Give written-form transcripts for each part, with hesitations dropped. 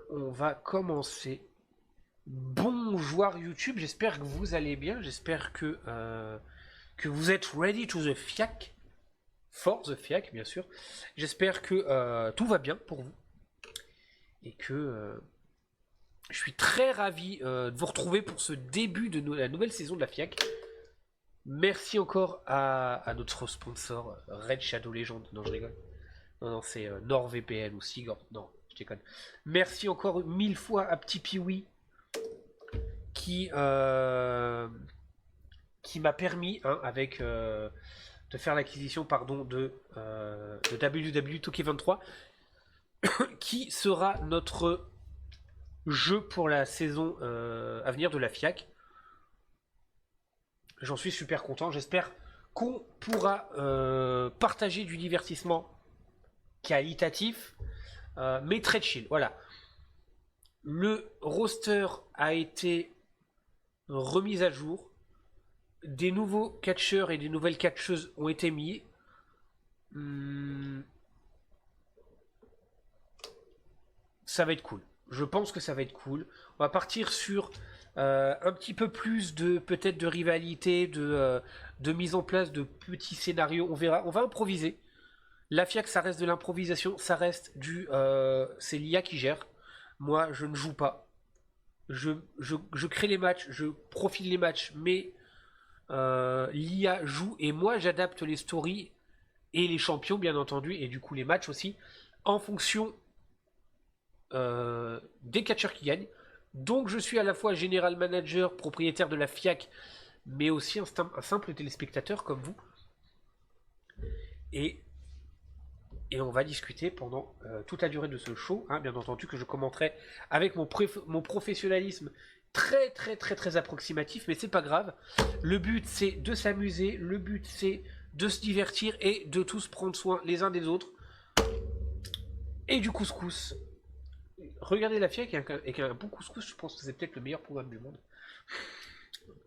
on va commencer. Bonjour YouTube, j'espère que vous allez bien, j'espère que vous êtes ready to the FIAC, for the FIAC bien sûr. J'espère que tout va bien pour vous et que je suis très ravi de vous retrouver pour ce début de la nouvelle saison de la FIAC. Merci encore à notre sponsor Red Shadow Legend. Non, je rigole. Non, c'est NordVPN ou Sigor. Non, je déconne. Merci encore 1000 fois à Petit Piwi qui m'a permis, de faire l'acquisition de WW Toki 23, qui sera notre jeu pour la saison à venir de la FIAC. J'en suis super content. J'espère qu'on pourra partager du divertissement qualitatif, mais très chill. Voilà. Le roster a été remis à jour. Des nouveaux catcheurs et des nouvelles catcheuses ont été mis. Ça va être cool. Je pense que ça va être cool. On va partir sur un petit peu plus de peut-être de rivalité, de mise en place de petits scénarios. On verra. On va improviser. La FIAC, ça reste de l'improvisation. Ça reste c'est l'IA qui gère. Moi, je ne joue pas. Je crée les matchs, je profile les matchs, mais l'IA joue et moi j'adapte les stories et les champions bien entendu et du coup les matchs aussi en fonction des catcheurs qui gagnent. Donc je suis à la fois général manager, propriétaire de la FIAC, mais aussi un simple téléspectateur comme vous. Et on va discuter pendant toute la durée de ce show, hein, bien entendu que je commenterai avec mon professionnalisme très approximatif, mais c'est pas grave. Le but c'est de s'amuser, le but c'est de se divertir et de tous prendre soin les uns des autres. Et du couscous. Regardez la FIAC avec un bon couscous, je pense que c'est peut-être le meilleur programme du monde.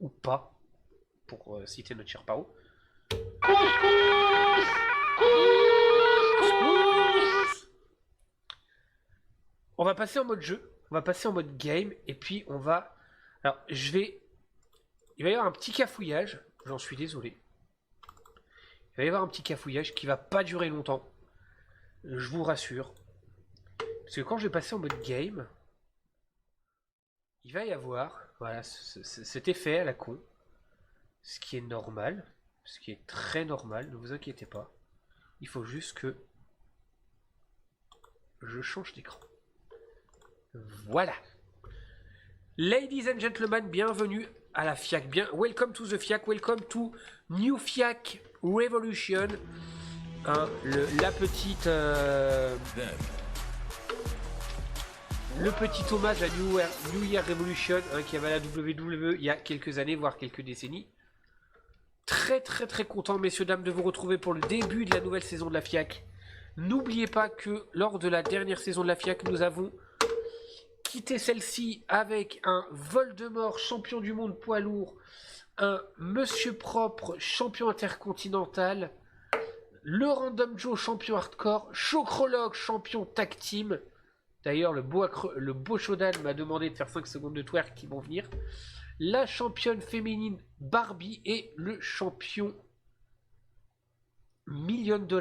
Ou pas, pour citer notre cher Pao. On va passer en mode jeu, on va passer en mode game, et puis on va... Alors, il va y avoir un petit cafouillage, j'en suis désolé. Il va y avoir un petit cafouillage qui va pas durer longtemps, je vous rassure. Parce que quand je vais passer en mode game, il va y avoir, voilà, cet effet à la con, ce qui est normal, ce qui est très normal, ne vous inquiétez pas. Il faut juste que je change d'écran. Voilà. Ladies and gentlemen, bienvenue à la FIAC. Welcome to the FIAC, welcome to New FIAC Revolution. Hein, la petite... le petit hommage à New Year Revolution, hein, qui avait à la WWE il y a quelques années, voire quelques décennies. Très content, messieurs, dames, de vous retrouver pour le début de la nouvelle saison de la FIAC. N'oubliez pas que lors de la dernière saison de la FIAC, nous avons quitté celle-ci avec un Voldemort champion du monde poids lourd, un Monsieur Propre champion intercontinental, le Random Joe champion hardcore, Chocrologue champion tag team. D'ailleurs, le beau Shodan m'a demandé de faire 5 secondes de twerk qui vont venir. La championne féminine Barbie et le champion $1 000 000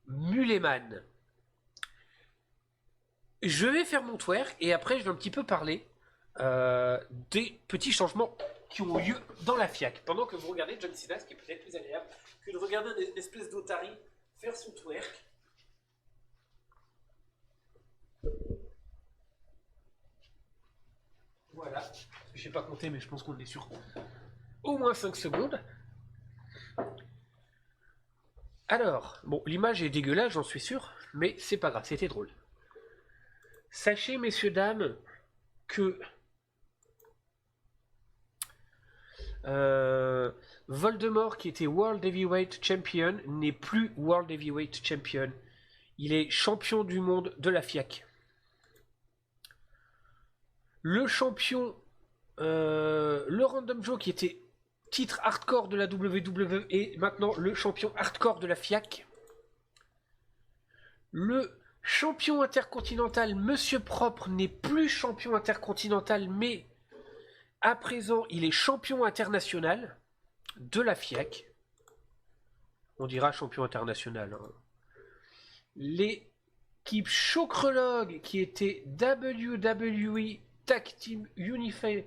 Muleman. Je vais faire mon twerk et après je vais un petit peu parler des petits changements qui ont lieu dans la FIAC. Pendant que vous regardez John Cena, ce qui est peut-être plus agréable que de regarder une espèce d'otari faire son twerk. Voilà. Je n'ai pas compté, mais je pense qu'on est sur au moins 5 secondes. Alors, bon, l'image est dégueulasse, j'en suis sûr, mais c'est pas grave, c'était drôle. Sachez, messieurs, dames, que Voldemort, qui était World Heavyweight Champion, n'est plus World Heavyweight Champion. Il est champion du monde de la FIAC. Le champion, le Random Joe, qui était titre hardcore de la WWE, est maintenant le champion hardcore de la FIAC. Le Champion intercontinental, Monsieur Propre n'est plus champion intercontinental, mais à présent, il est champion international de la FIAC. On dira champion international. Hein. L'équipe Chocrologue, qui était WWE Tag Team Unified,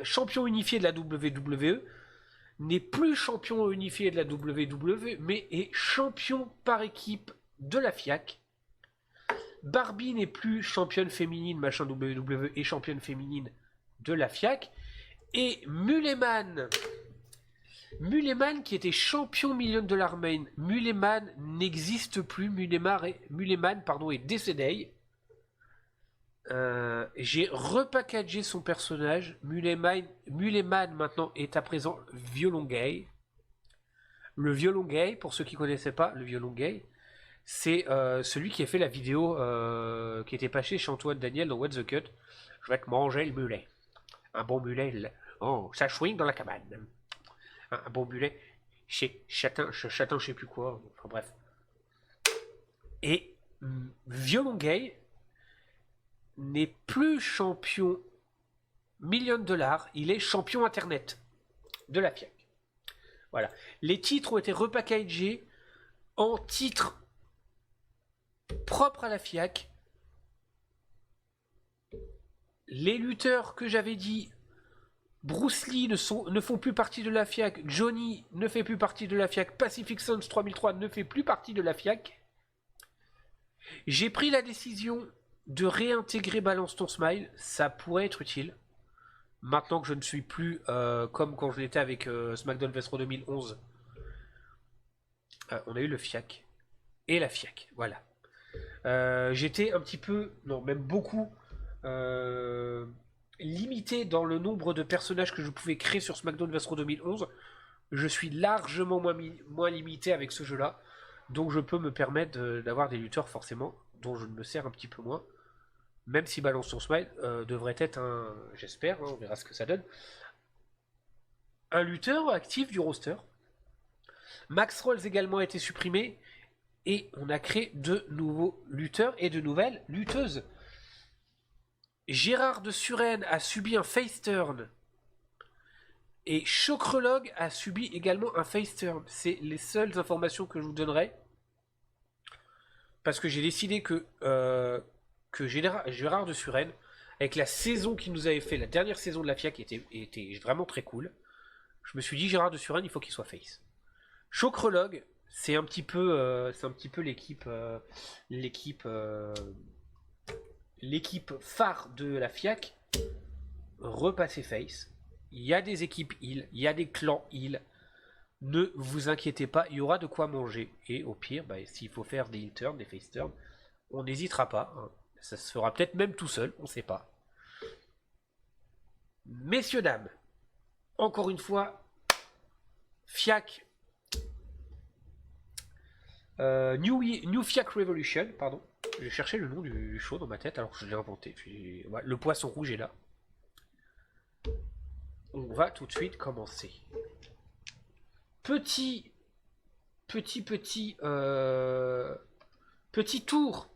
champion unifié de la WWE, n'est plus champion unifié de la WWE, mais est champion par équipe de la FIAC. Barbie n'est plus championne féminine, machin WWE, et championne féminine de la FIAC. Et Muleman, qui était champion $1 million main, Muleman n'existe plus. Muleman est décédé. J'ai repackagé son personnage. Muleman maintenant est à présent violon gay. Le violon gay, pour ceux qui ne connaissaient pas, le violon gay, c'est celui qui a fait la vidéo qui était passée chez Antoine Daniel dans What the Cut. Je vais te manger le mulet. Un bon mulet. Oh, ça swing dans la cabane. Un bon mulet. Châtain, je sais plus quoi. Enfin bref. Et violon gay n'est plus champion $1 million, il est champion internet de la FIAC. Voilà. Les titres ont été repackagés en titres propres à la FIAC. Les lutteurs que j'avais dit, Bruce Lee ne font plus partie de la FIAC, Johnny ne fait plus partie de la FIAC, Pacific Suns 3003 ne fait plus partie de la FIAC. J'ai pris la décision de réintégrer Balance ton Smile, ça pourrait être utile. Maintenant que je ne suis plus comme quand je l'étais avec SmackDown Vestro 2011. On a eu le FIAC et la FIAC, voilà. J'étais un petit peu, non même beaucoup, limité dans le nombre de personnages que je pouvais créer sur SmackDown Vestro 2011. Je suis largement moins limité avec ce jeu-là. Donc je peux me permettre d'avoir des lutteurs forcément dont je me sers un petit peu moins. Même si Balance ton Smile devrait être un, j'espère, hein, on verra ce que ça donne, un lutteur actif du roster. Max Rolls également a été supprimé et on a créé de nouveaux lutteurs et de nouvelles lutteuses. Gérard de Suresnes a subi un face turn et Chocrologue a subi également un face turn. C'est les seules informations que je vous donnerai parce que j'ai décidé que Gérard de Suresnes, avec la saison qu'il nous avait fait, la dernière saison de la FIAC était vraiment très cool. Je me suis dit, Gérard de Suresnes, il faut qu'il soit face. Chocrologue, c'est un petit peu l'équipe phare de la FIAC, repassé face. Il y a des équipes heal, il y a des clans heal. Ne vous inquiétez pas, il y aura de quoi manger. Et au pire, s'il faut faire des heal turns, des face turns, on n'hésitera pas. Hein. Ça se fera peut-être même tout seul, on ne sait pas. Messieurs, dames, encore une fois, FIAC, New FIAC Revolution, pardon. J'ai cherché le nom du show dans ma tête alors que je l'ai inventé. Puis, ouais, le poisson rouge est là. On va tout de suite commencer. Petit tour.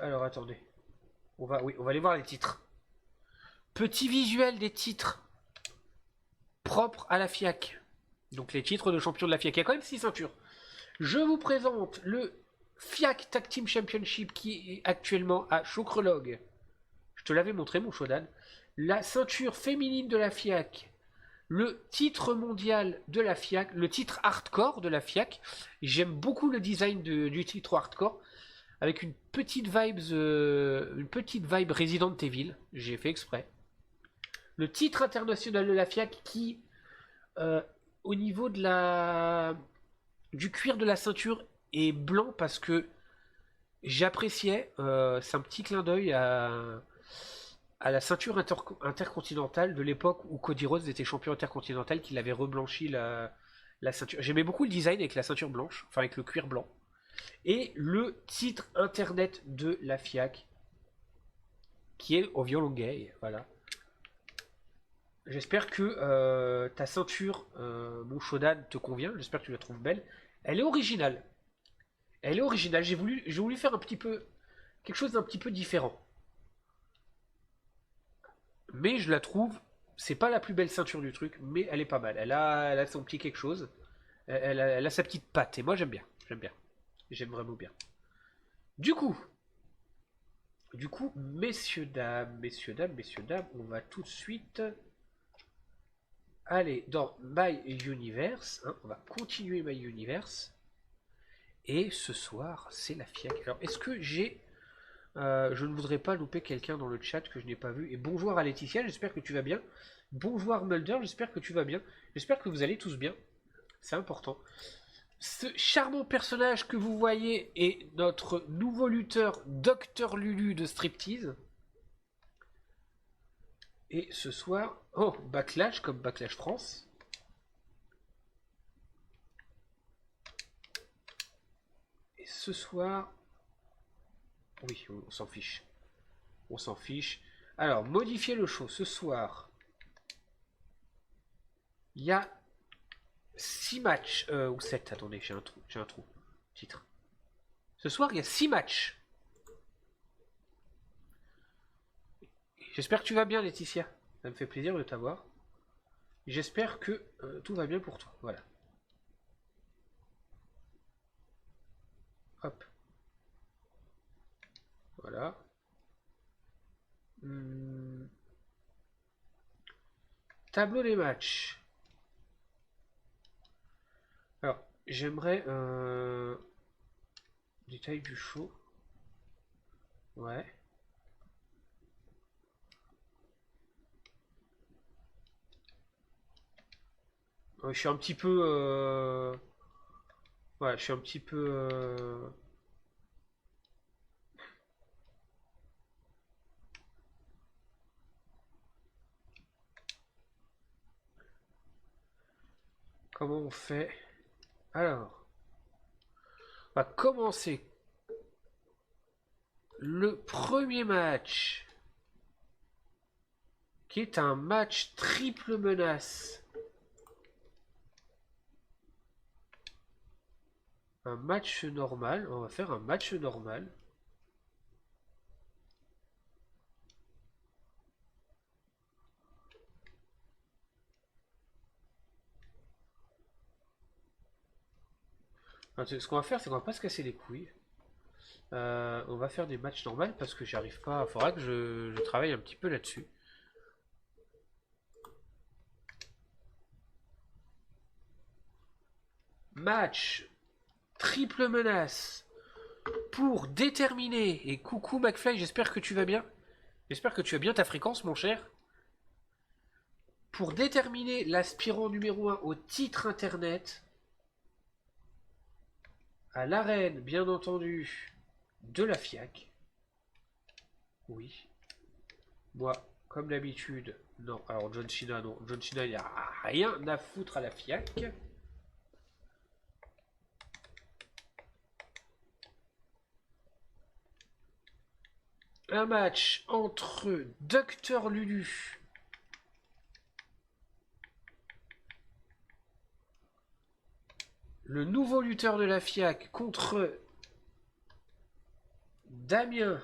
Alors attendez. On va aller voir les titres. Petit visuel des titres propres à la FIAC. Donc les titres de champion de la FIAC. Il y a quand même 6 ceintures. Je vous présente le FIAC Tag Team Championship qui est actuellement à Chocrologue. Je te l'avais montré, mon Shodan. La ceinture féminine de la FIAC. Le titre mondial de la FIAC. Le titre hardcore de la FIAC. J'aime beaucoup le design du titre hardcore. Avec une petite vibe Resident Evil. J'ai fait exprès. Le titre international de la FIAC qui, au niveau du cuir de la ceinture, est blanc parce que j'appréciais. C'est un petit clin d'œil à la ceinture intercontinentale de l'époque où Cody Rhodes était champion intercontinental, qu'il avait reblanchi la ceinture. J'aimais beaucoup le design avec la ceinture blanche, enfin avec le cuir blanc. Et le titre internet de la FIAC, qui est au violon gay, voilà. J'espère que ta ceinture, mon Shodan, te convient. J'espère que tu la trouves belle. Elle est originale. Elle est originale. J'ai voulu faire un petit peu quelque chose d'un petit peu différent. Mais je la trouve, c'est pas la plus belle ceinture du truc, mais elle est pas mal. Elle a son petit quelque chose. Elle a sa petite patte. Et moi j'aime bien. J'aime bien. J'aime vraiment bien. Du coup, messieurs, dames, messieurs, dames, messieurs, dames, on va tout de suite aller dans My Universe. Hein, on va continuer My Universe. Et ce soir, c'est la FIAC. Alors, est-ce que j'ai... je ne voudrais pas louper quelqu'un dans le chat que je n'ai pas vu. Et bonjour à Laetitia, j'espère que tu vas bien. Bonjour Mulder, j'espère que tu vas bien. J'espère que vous allez tous bien. C'est important. Ce charmant personnage que vous voyez est notre nouveau lutteur, Dr Lulu de Striptease. Et ce soir, oh, Backlash comme Backlash France. Et ce soir, oui, on s'en fiche. On s'en fiche. Alors, modifier le show ce soir. Il y a 6 matchs. Ou 7, attendez, j'ai un trou. Titre. Ce soir, il y a 6 matchs. J'espère que tu vas bien, Laetitia. Ça me fait plaisir de t'avoir. J'espère que tout va bien pour toi. Voilà. Hop. Voilà. Tableau des matchs. Alors, j'aimerais détail du show. Ouais. Je suis un petit peu... Ouais, je suis un petit peu... Comment on fait? Alors, on va commencer le premier match, qui est un match triple menace. Un match normal. On va faire un match normal. Enfin, ce qu'on va faire, c'est qu'on va pas se casser les couilles. On va faire des matchs normaux parce que j'y arrive pas. Il faudra que je travaille un petit peu là-dessus. Match triple menace pour déterminer. Et coucou McFly, j'espère que tu vas bien. J'espère que tu as bien ta fréquence, mon cher. Pour déterminer l'aspirant numéro 1 au titre internet, à l'arène, bien entendu, de la FIAC. Oui. Moi, comme d'habitude, non. Alors, John Cena, non. John Cena, il n'y a rien à foutre à la FIAC. Un match entre Dr Lulu le nouveau lutteur de la FIAC contre Damien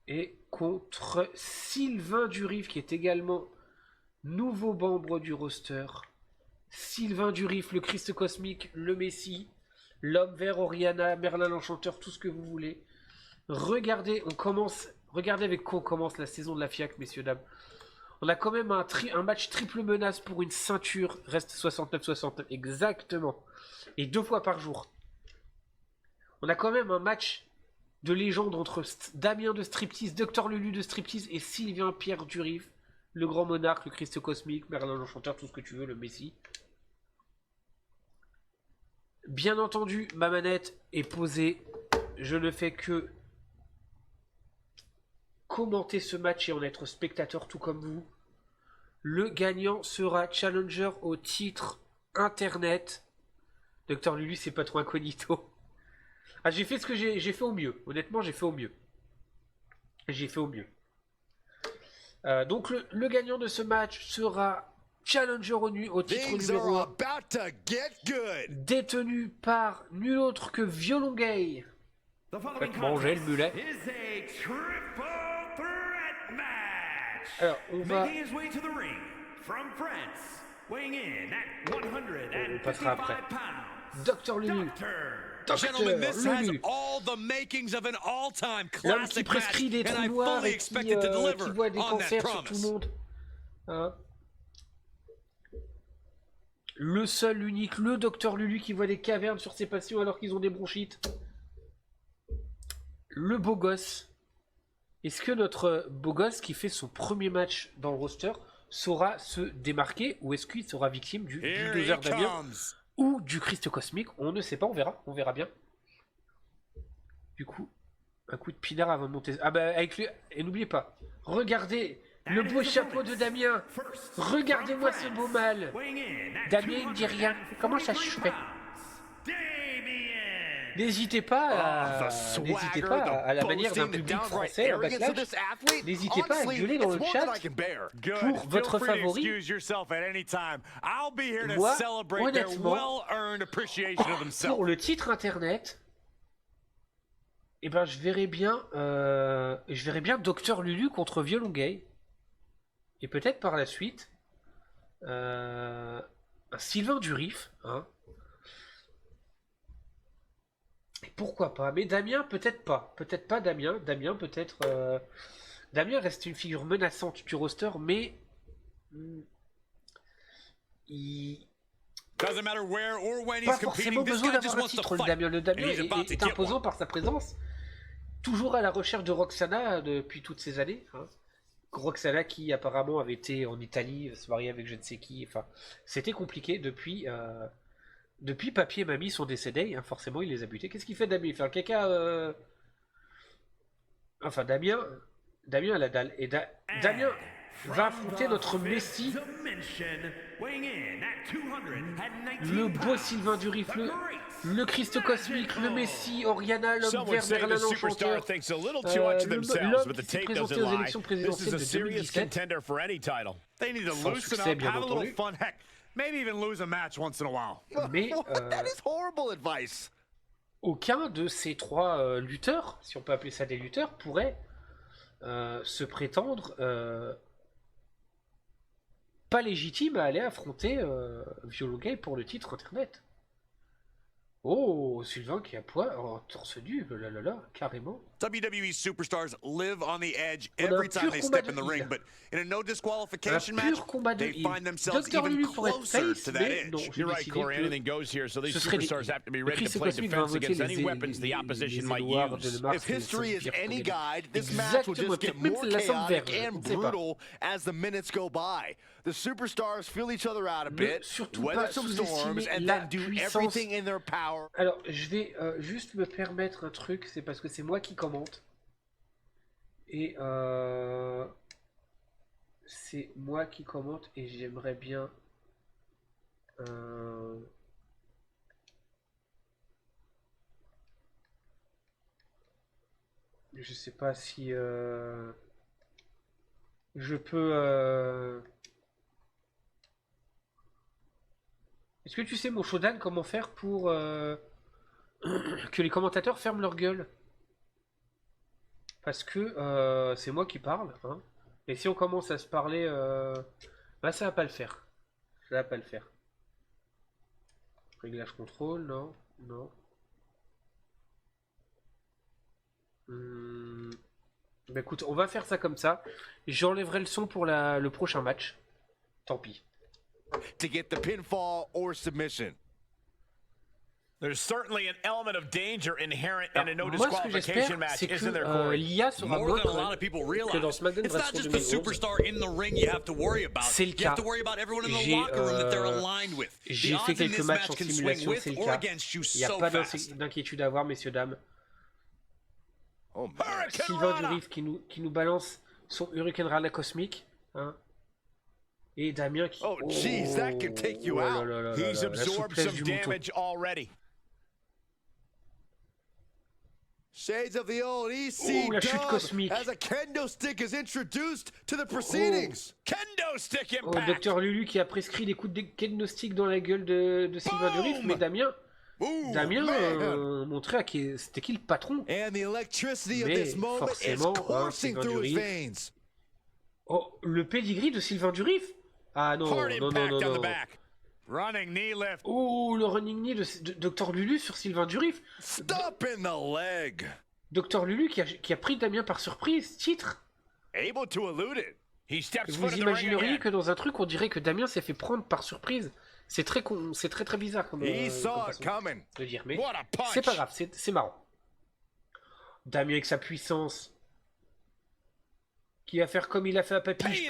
et contre Sylvain Durif qui est également nouveau membre du roster. Sylvain Durif, le Christ cosmique, le Messie, l'homme vert, Oriana, Merlin l'Enchanteur, tout ce que vous voulez. Regardez, regardez avec quoi on commence la saison de la FIAC, messieurs, dames. On a quand même un match triple menace pour une ceinture, reste 69-69, exactement. Et 2 fois par jour. On a quand même un match de légende entre Damien de Striptease, Dr Lulu de Striptease et Sylvain Pierre Durif, le grand monarque, le Christ cosmique, Merlin l'Enchanteur, tout ce que tu veux, le Messie. Bien entendu, ma manette est posée. Je ne fais que commenter ce match et en être spectateur tout comme vous. Le gagnant sera challenger au titre internet. Docteur Lulu, c'est pas trop incognito. Ah, j'ai fait ce que j'ai fait au mieux. Honnêtement, j'ai fait au mieux. J'ai fait au mieux. Donc le gagnant de ce match sera Challenger au titre numéro 1. Détenu par nul autre que Violongay. Faites manger le mulet. Alors, on va... On passera après. Dr Lulu. L'homme qui prescrit des trous noirs et qui voit des cancers sur tout le monde. Hein? Le seul, l'unique, le docteur Lulu qui voit des cavernes sur ses patients alors qu'ils ont des bronchites. Le beau gosse. Est-ce que notre beau gosse qui fait son premier match dans le roster saura se démarquer ou est-ce qu'il sera victime du bulldozer Damien ou du Christ cosmique? On ne sait pas, on verra bien. Du coup, un coup de pinard avant de monter. Ah bah avec lui, et n'oubliez pas, regardez le beau chapeau de Damien. Regardez-moi ce beau mâle. Damien il ne dit rien. Comment ça se fait? N'hésitez pas à la manière d'un public français en backlash, n'hésitez pas à gueuler dans le chat pour votre favori. Moi, honnêtement, pour le titre internet, eh ben, je verrais bien Dr Lulu contre Violongay. Et peut-être par la suite, un Sylvain Durif, hein. Et pourquoi pas? Mais Damien, peut-être pas. Peut-être pas Damien. Damien, peut-être... Damien reste une figure menaçante du roster, mais... Il... Pas forcément besoin d'avoir un titre, le Damien. Le Damien est imposant par sa présence. Toujours à la recherche de Roxana depuis toutes ces années. Hein. Roxana qui apparemment avait été en Italie, se marier avec je ne sais qui. Enfin, c'était compliqué depuis... Depuis Papy et Mamie sont décédés, hein, forcément il les a butés. Qu'est-ce qu'il fait Damien? Il fait un caca Enfin Damien a la dalle. Et Damien va affronter notre Messi. Le beau Sylvain Durif, le Christ cosmique, le Messi, Oriana, l'homme vert, Merlin l'enchanteur. L'homme qui s'est présenté aux élections présidentielles de 2017. Sans succès bien entendu. Maybe even lose a match once in a while. Mais aucun de ces trois lutteurs, si on peut appeler ça des lutteurs, pourrait se prétendre pas légitime à aller affronter Violongay pour le titre internet. Oh, Sylvain qui a poids, torse nu, là, carrément. WWE superstars live on the edge every time they step in the ring, but in a no disqualification match, they find themselves even closer to that edge. You're right, Corey. Anything goes here, so these superstars have to be ready to play defense against any weapons the opposition might use. If history is any guide, this match will just get more chaotic and brutal as the minutes go by. The superstars feel each other out a bit, weather some storms, and then do everything in their power. Alors, je vais juste me permettre un truc, c'est parce que c'est moi qui commente. Et c'est moi qui commente et j'aimerais bien... je sais pas si... je peux... Est-ce que tu sais, mon Shodan, comment faire pour que les commentateurs ferment leur gueule? Parce que c'est moi qui parle. Hein. Et si on commence à se parler, bah ça va pas le faire. Ça va pas le faire. Réglage contrôle, non. Non. Bah écoute, on va faire ça comme ça. J'enlèverai le son pour le prochain match. Tant pis. To get the pinfall or submission. There's certainly an element of danger inherent in a no moi, disqualification match, isn't there, Corey? L'IA sera More than a lot of people realize. It's not just the superstar in the ring you have to worry about. You have to worry about everyone in the locker room that they're aligned with. J'ai fait quelques matchs en simulation, c'est le cas. Il n'y a pas d'inquiétude à avoir, messieurs, dames. Oh, Sylvain Durif qui nous balance son Hurricane Rana cosmique. Hein. Et Damien qui... Oh, jeez, that could take you out. He's absorbed some damage already. Shades of the old EC la chute cosmique. As a kendo stick is introduced to the proceedings. Kendo stick impact. Docteur Lulu qui a prescrit des coups de kendo stick dans la gueule de Sylvain Durif, mais Damien montrait à c'était qui le patron. And the electricity of mais this moment forcément, is coursing through his veins. Oh, le pedigree de Sylvain Durif. Ah non. Running knee lift. Oh, le running knee de Docteur Lulu sur Sylvain Durif. Stop in the leg. Docteur Lulu qui a pris Damien par surprise, titre. Able to elude it. He steps vous imagineriez que dans un truc, on dirait que Damien s'est fait prendre par surprise. C'est très bizarre comme façon de dire, mais c'est pas grave, c'est marrant. Damien avec sa puissance, qui va faire comme il a fait à Papy.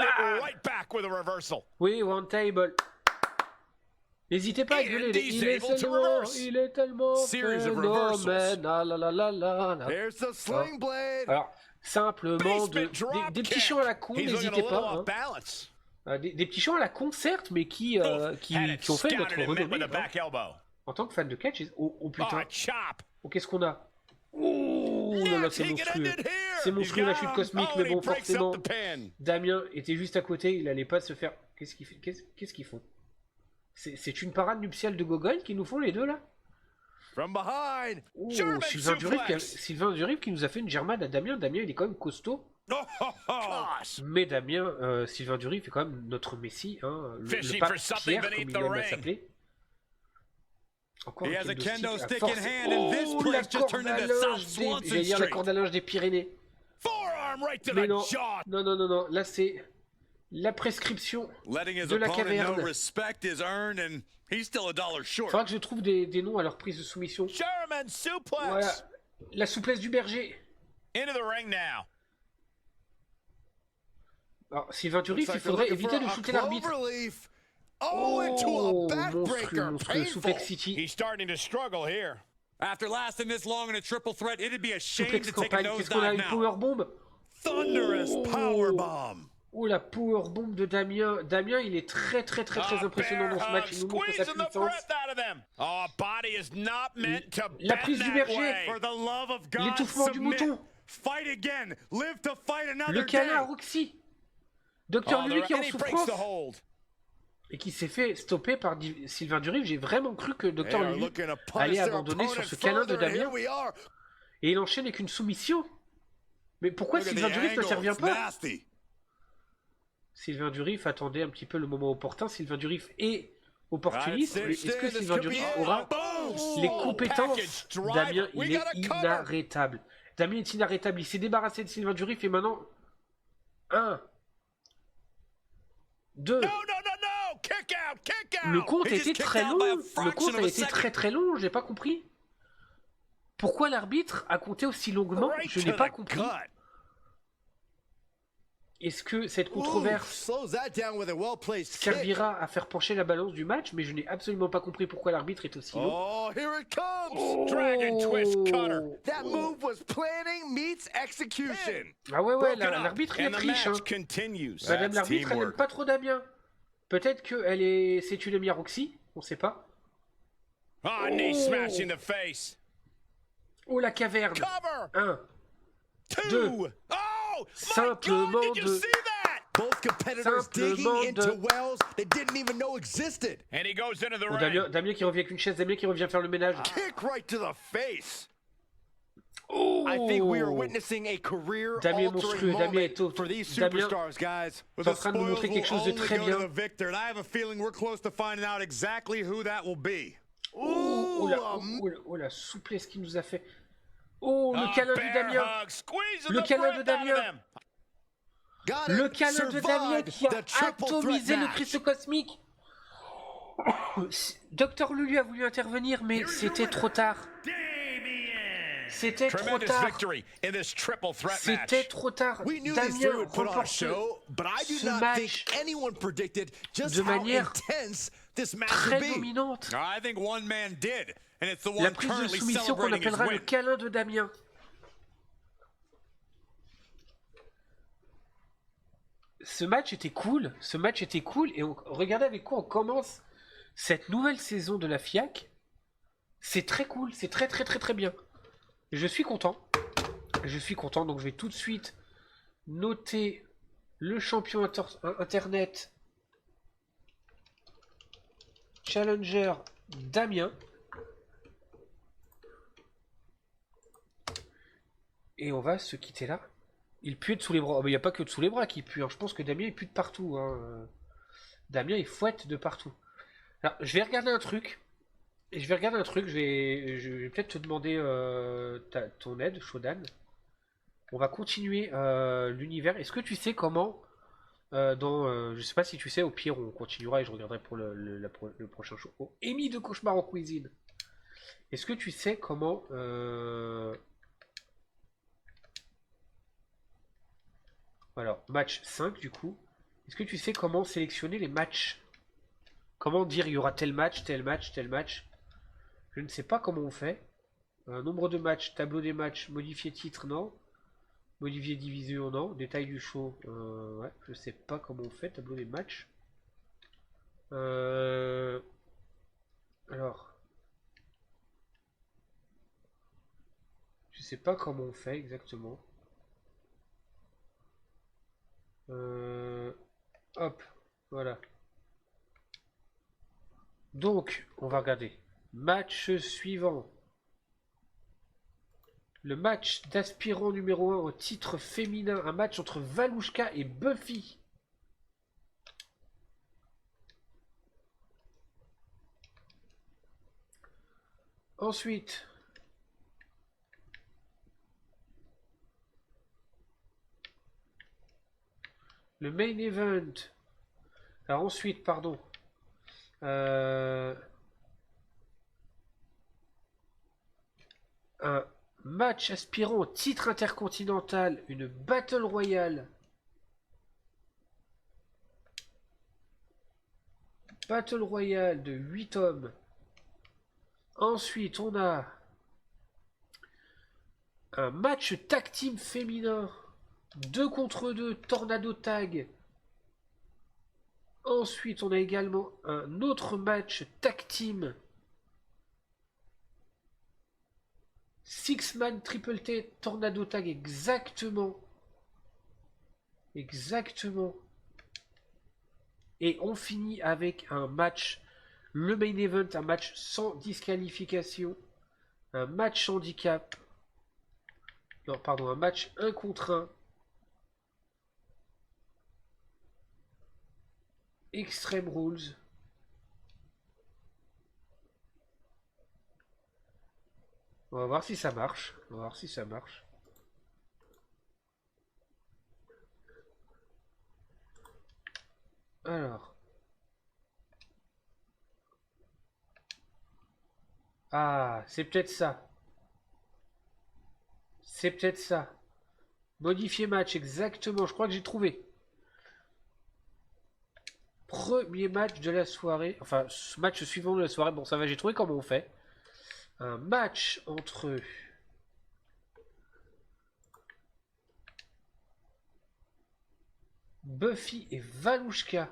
Oui, one table. N'hésitez pas à gueuler, il est tellement phénoménal. Alors, simplement des petits chants à la con, n'hésitez pas. Hein. Des petits chants à la con, certes, mais qui ont fait notre renommée. Hein. En tant que fan de catch, oh putain. Oh, qu'est-ce qu'on a? Oh là là, c'est monstrueux. C'est monstrueux la chute cosmique, mais bon, forcément, Damien était juste à côté, il allait pas se faire... Qu'est-ce qu'il fait? Qu'est-ce qu'ils font? C'est une parade nuptiale de Gogol qu'ils nous font les deux là? Oh, Sylvain Durif qui nous a fait une germade à Damien. Damien il est quand même costaud. Mais Damien, Sylvain Durif est quand même notre messie, hein, le pape Pierre comme il aime à s'appeler. Encore un kendo stick à force. Oh, la corde à linge j'allais dire la corde à linge des Pyrénées. Mais non, non, là c'est... La prescription de la caverne. Faudra que je trouve des noms à leur prise de soumission. Voilà. La souplesse du berger. Alors, Sylvain Durif, il faudrait éviter de shooter l'arbitre. Oh, monstrueux, Suplex City. Suplex campagne, qu'est-ce qu'on a? Une powerbomb. Oh, la powerbomb de Damien. Damien, il est très impressionnant dans ce match. Il nous montre sa puissance. La prise du berger. L'étouffement du mouton. Le câlin à Roxy. Docteur Lulu qui est en souffrance. Et qui s'est fait stopper par Sylvain Durif. J'ai vraiment cru que Docteur Lulu allait abandonner sur ce câlin de Damien. Et il enchaîne avec une soumission. Mais pourquoi Sylvain Durif n'intervient pas? Sylvain Durif attendait un petit peu le moment opportun. Sylvain Durif est opportuniste. Est-ce que Sylvain Durif aura les compétences? Damien, il est inarrêtable. Damien est inarrêtable. Il s'est débarrassé de Sylvain Durif et maintenant... 1, 2... Le compte était très long. Le compte a été très long. J'ai pas compris. Pourquoi l'arbitre a compté aussi longuement? Je n'ai pas compris. Est-ce que cette controverse servira à faire pencher la balance du match? Mais je n'ai absolument pas compris pourquoi l'arbitre est aussi long. Oh, here it comes! Dragon twist cutter. That move was planning meets execution. Ah ouais, l'arbitre il est triche. Hein. Madame l'arbitre, elle n'aime pas trop Damien. Peut-être que c'est une amie à Roxy, on sait pas. Oh la caverne. 1, 2. Simplement de... Both competitors digging into wells they didn't even know existed. And he goes into the ring. Damien qui revient avec une chaise, Damien qui revient faire le ménage. Kick right to the face. I think we are witnessing a career altering moment for these superstars, guys. Est en train de nous montrer quelque chose de très bien. I have a feeling we're close to finding out exactly who that will be. Oh la souplesse qu'il nous a fait. Oh, le câlin de Damien. Le câlin de Damien. Le câlin de Damien qui a atomisé le Christ cosmique. Docteur Lulu a voulu intervenir, mais c'était trop tard. C'était trop tard. C'était trop tard. Damien remporte ce match de manière très dominante. La prise de soumission qu'on appellera le câlin de Damien. Ce match était cool, et regardez avec quoi on commence cette nouvelle saison de la FIAC. C'est très cool, c'est très bien. Je suis content. Je suis content, donc je vais tout de suite noter le champion internet Challenger Damien. Et on va se quitter là. Il pue de sous les bras. Il n'y a pas que de sous les bras qui pue. Hein. Je pense que Damien il pue de partout. Hein. Damien il fouette de partout. Alors, je vais regarder un truc. Je vais peut-être te demander ton aide, Shodan. On va continuer l'univers. Est-ce que tu sais comment je sais pas si tu sais, au pire on continuera et je regarderai pour le prochain show. Oh, Amy de Cauchemar en cuisine. Est-ce que tu sais comment alors, match 5 du coup. Est-ce que tu sais comment sélectionner les matchs? Comment dire il y aura tel match, tel match, tel match? Je ne sais pas comment on fait. Nombre de matchs, tableau des matchs, modifier titre, non. Modifier division, non. Détail du show, ouais, je sais pas comment on fait. Tableau des matchs. Alors. Je sais pas comment on fait exactement. Hop, voilà. Donc, on va regarder. Match suivant. Le match d'aspirant numéro 1 au titre féminin. Un match entre Valouchka et Buffy. Ensuite. Le main event. Alors ensuite, pardon. Un match aspirant au titre intercontinental, une Battle Royale. Battle Royale de 8 hommes. Ensuite, on a un match tag team féminin. 2 contre 2, Tornado Tag. Ensuite, on a également un autre match tag team. 6-man triple T Tornado Tag, exactement. Exactement. Et on finit avec un match, le main event, un match sans disqualification. Un match handicap. Non, pardon, un match 1 contre 1. Extreme Rules. On va voir si ça marche. On va voir si ça marche. Alors. Ah, c'est peut-être ça. C'est peut-être ça. Modifier match, exactement. Je crois que j'ai trouvé. Premier match de la soirée. Enfin, match suivant de la soirée. Bon, ça va, j'ai trouvé comment on fait. Un match entre Buffy et Valouchka.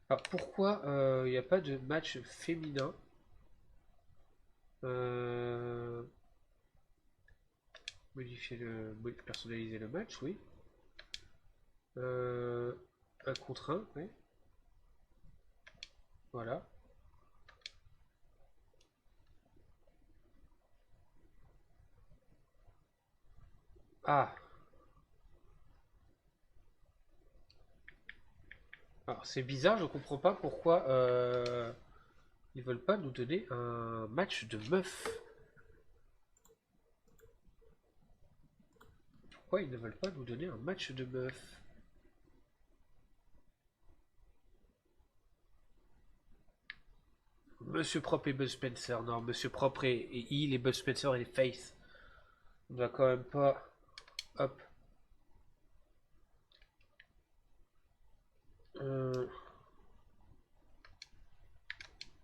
Alors pourquoi il n'y a pas de match féminin? Modifier personnaliser le match, oui. 1 contre 1, oui. Voilà. Ah. Alors c'est bizarre, je comprends pas pourquoi ils veulent pas nous donner un match de meufs. Pourquoi ils ne veulent pas nous donner un match de meufs? Monsieur Propre et Buzz Spencer. Non, Monsieur Propre et Hill et Buzz Spencer et Face. On doit quand même pas... Hop.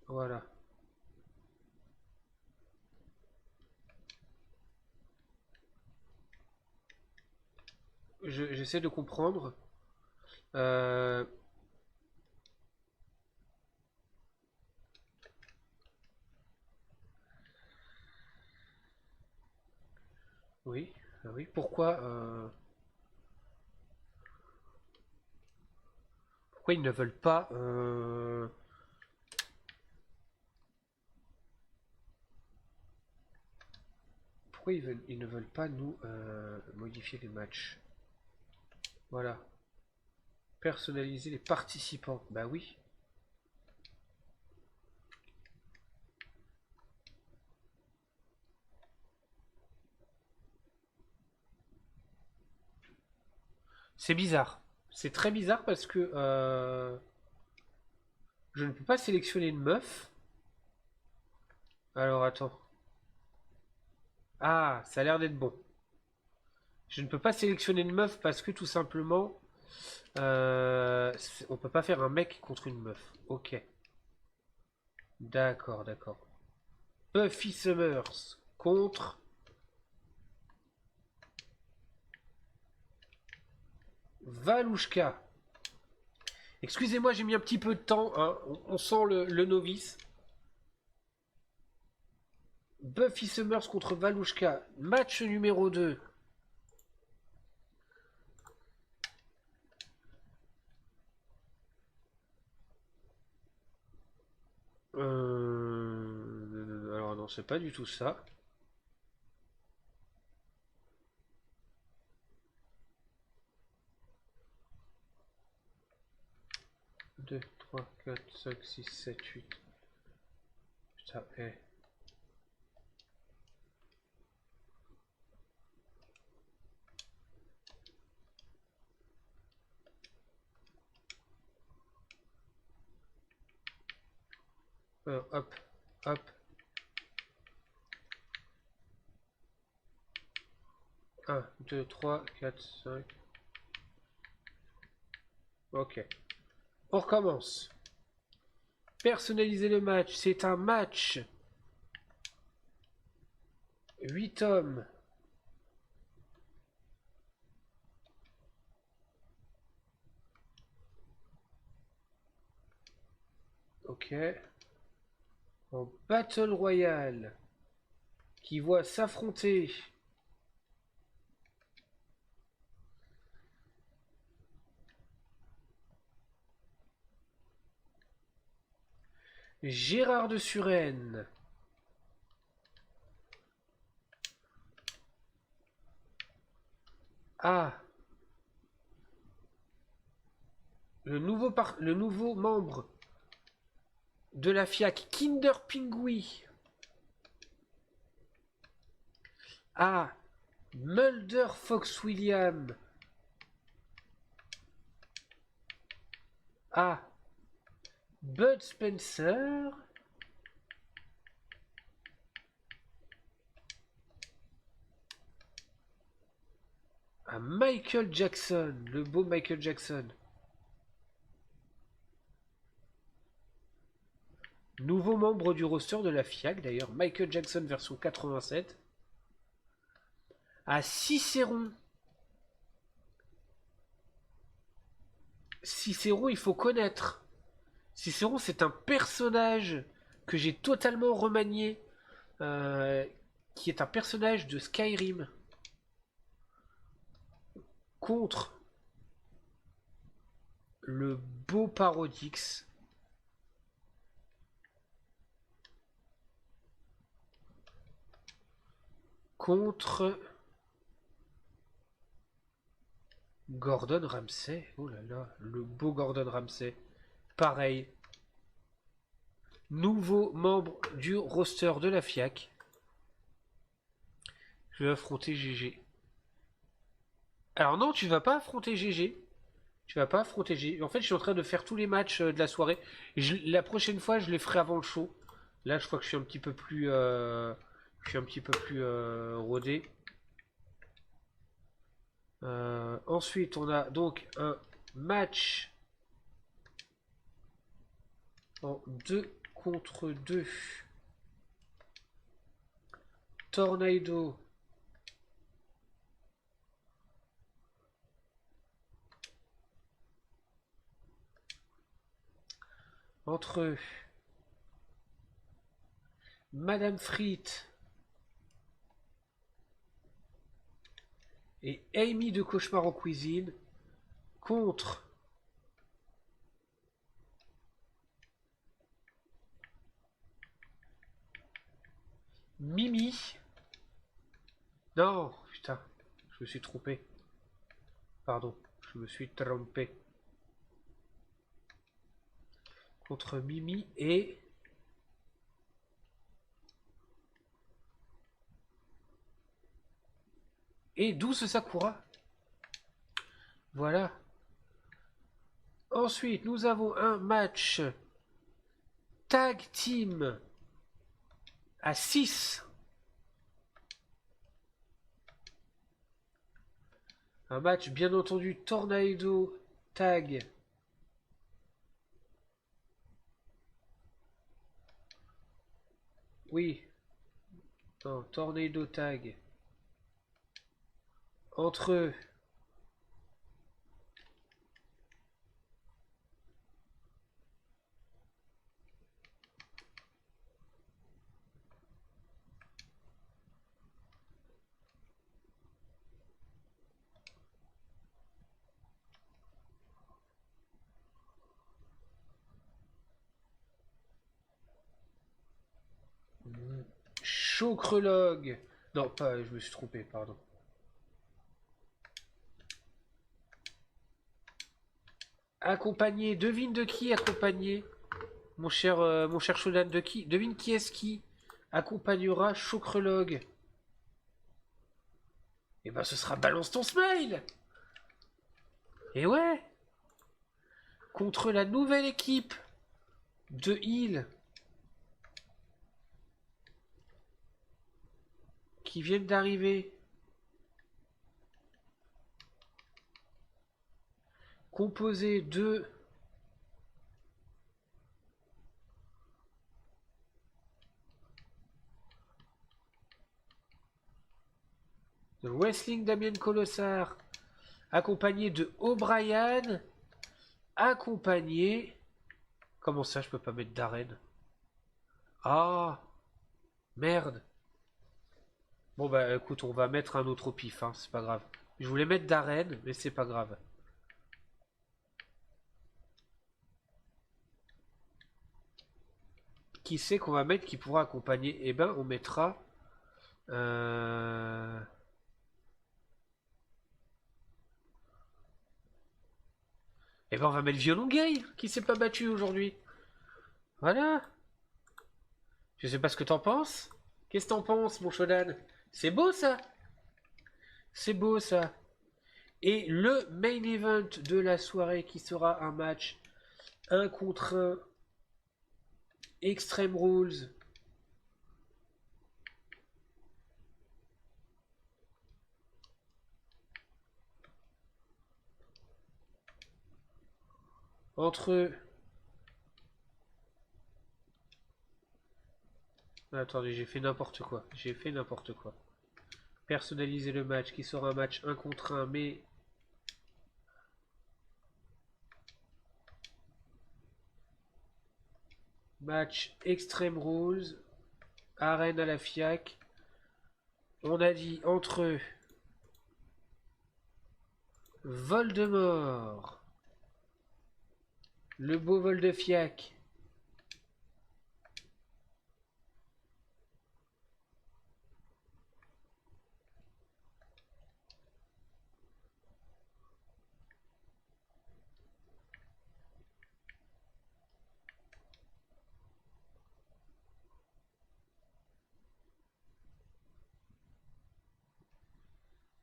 Voilà. J'essaie de comprendre. Oui, oui. Pourquoi pourquoi ils ne veulent pas pourquoi ils ne veulent pas nous modifier les matchs? Voilà. Personnaliser les participants. Bah oui. C'est bizarre. C'est très bizarre parce que je ne peux pas sélectionner une meuf. Alors attends. Ah, ça a l'air d'être bon. Je ne peux pas sélectionner une meuf parce que tout simplement, on peut pas faire un mec contre une meuf. Ok. D'accord, d'accord. Buffy Summers contre Valouchka. Excusez-moi, j'ai mis un petit peu de temps, hein. On sent le novice. Buffy Summers contre Valouchka. Match numéro 2. Alors non, c'est pas du tout ça. 2, 3, 4, 5, 6, 7, 8. Putain, hop, hop. Un, 2, 3, 4, 5. Ok. On recommence. Personnaliser le match. C'est un match. 8 hommes. Ok. En Battle Royale. Qui voit s'affronter Gérard de Suresnes. Ah. Le nouveau membre de la FIAC, Kinder Pingui. Ah. Mulder Fox William. Ah. Bud Spencer. Ah, Michael Jackson, le beau Michael Jackson. Nouveau membre du roster de la FIAC d'ailleurs, Michael Jackson version 87. À Cicéron. Cicéron, il faut connaître. Cicéron, c'est un personnage que j'ai totalement remanié, qui est un personnage de Skyrim. Contre le beau Parodix. Contre Gordon Ramsay. Oh là là, le beau Gordon Ramsay. Pareil. Nouveau membre du roster de la FIAC. Je vais affronter GG. Alors non, tu vas pas affronter GG. Tu vas pas affronter GG. En fait, je suis en train de faire tous les matchs de la soirée. La prochaine fois, je les ferai avant le show. Là, je crois que je suis un petit peu plus, rodé. Ensuite, on a donc un match en 2 contre 2. Tornado. Entre Madame Frites et Amy de Cauchemar en cuisine contre Mimi. Non, putain, je me suis trompé. Pardon, je me suis trompé. Contre Mimi et... Et Douce Sakura. Voilà. Ensuite, nous avons un match tag team à 6. Un match, bien entendu, Tornado Tag. Oui. Non, Tornado Tag. Entre Chocrelog. Non, pas, je me suis trompé, pardon. Accompagné, devine de qui accompagné, mon cher Shodan, de qui? Devine qui est-ce qui accompagnera Chocrelog? Eh ben ce sera Balance ton smile. Et ouais. Contre la nouvelle équipe de Heal qui viennent d'arriver. Composé de Wrestling Damien Colossar, accompagné de O'Brien, accompagné... Comment ça, je peux pas mettre Darren? Ah, merde. Bon bah écoute, on va mettre un autre au pif, hein, c'est pas grave. Je voulais mettre Darren, mais c'est pas grave. Qui c'est qu'on va mettre qui pourra accompagner? Eh ben, on mettra... Eh ben, on va mettre Violon Gay, qui s'est pas battu aujourd'hui. Voilà. Je sais pas ce que t'en penses. Qu'est-ce que t'en penses, mon Shodan? C'est beau, ça. C'est beau, ça. Et le main event de la soirée, qui sera un match 1 contre 1 Extreme Rules. Entre... Attendez, j'ai fait n'importe quoi. J'ai fait n'importe quoi. Personnaliser le match, qui sera un match 1 contre 1, mais... Match Extreme Rules. Arène à la FIAC. On a dit entre... Voldemort. Le beau vol de FIAC.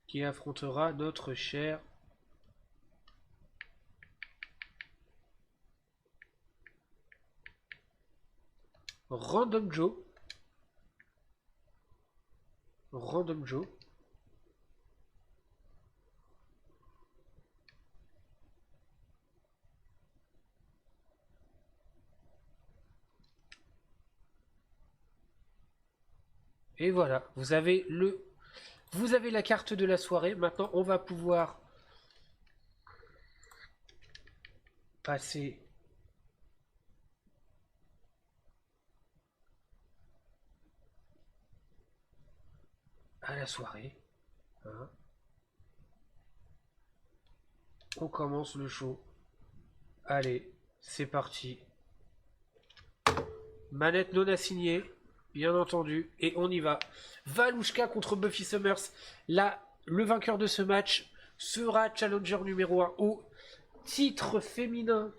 Qui affrontera notre cher Random Joe. Random Joe. Et voilà, vous avez la carte de la soirée. Maintenant, on va pouvoir passer à la soirée. Hein. On commence le show. Allez, c'est parti. Manette non assignée, bien entendu. Et on y va. Valouchka contre Buffy Summers. Là, le vainqueur de ce match sera challenger numéro 1 au titre féminin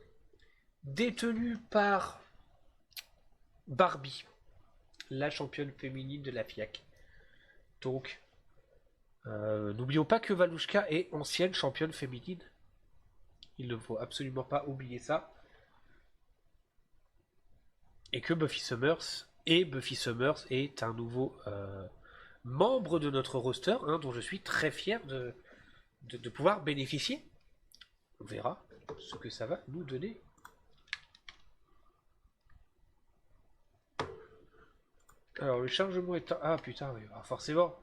détenu par Barbie, la championne féminine de la FIAC. Donc, n'oublions pas que Valouchka est ancienne championne féminine. Il ne faut absolument pas oublier ça. Et que Buffy Summers est un nouveau membre de notre roster, hein, dont je suis très fier de pouvoir bénéficier. On verra ce que ça va nous donner. Alors le chargement est... Ah putain, oui, forcément.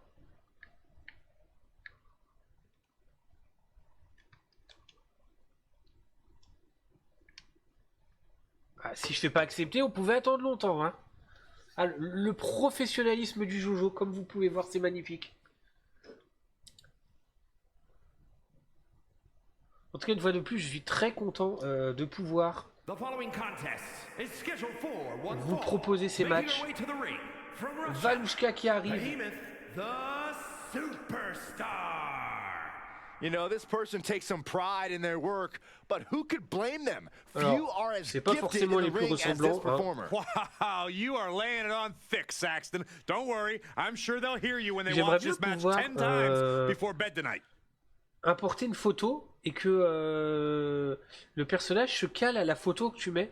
Ah, si je fais pas accepter, on pouvait attendre longtemps, hein. Ah, le professionnalisme du Jojo, comme vous pouvez voir, c'est magnifique. En tout cas, une fois de plus, je suis très content de pouvoir vous proposer ces matchs. Valouchka qui arrive. You know, this person takes some pride in their work, but who could blame them? Few are as gifted in the ring as this performer. Wow, you are laying it on thick, Saxton. Don't worry, I'm sure they'll hear you when they watch this match 10 times before bed tonight. Importer une photo et que le personnage se cale à la photo que tu mets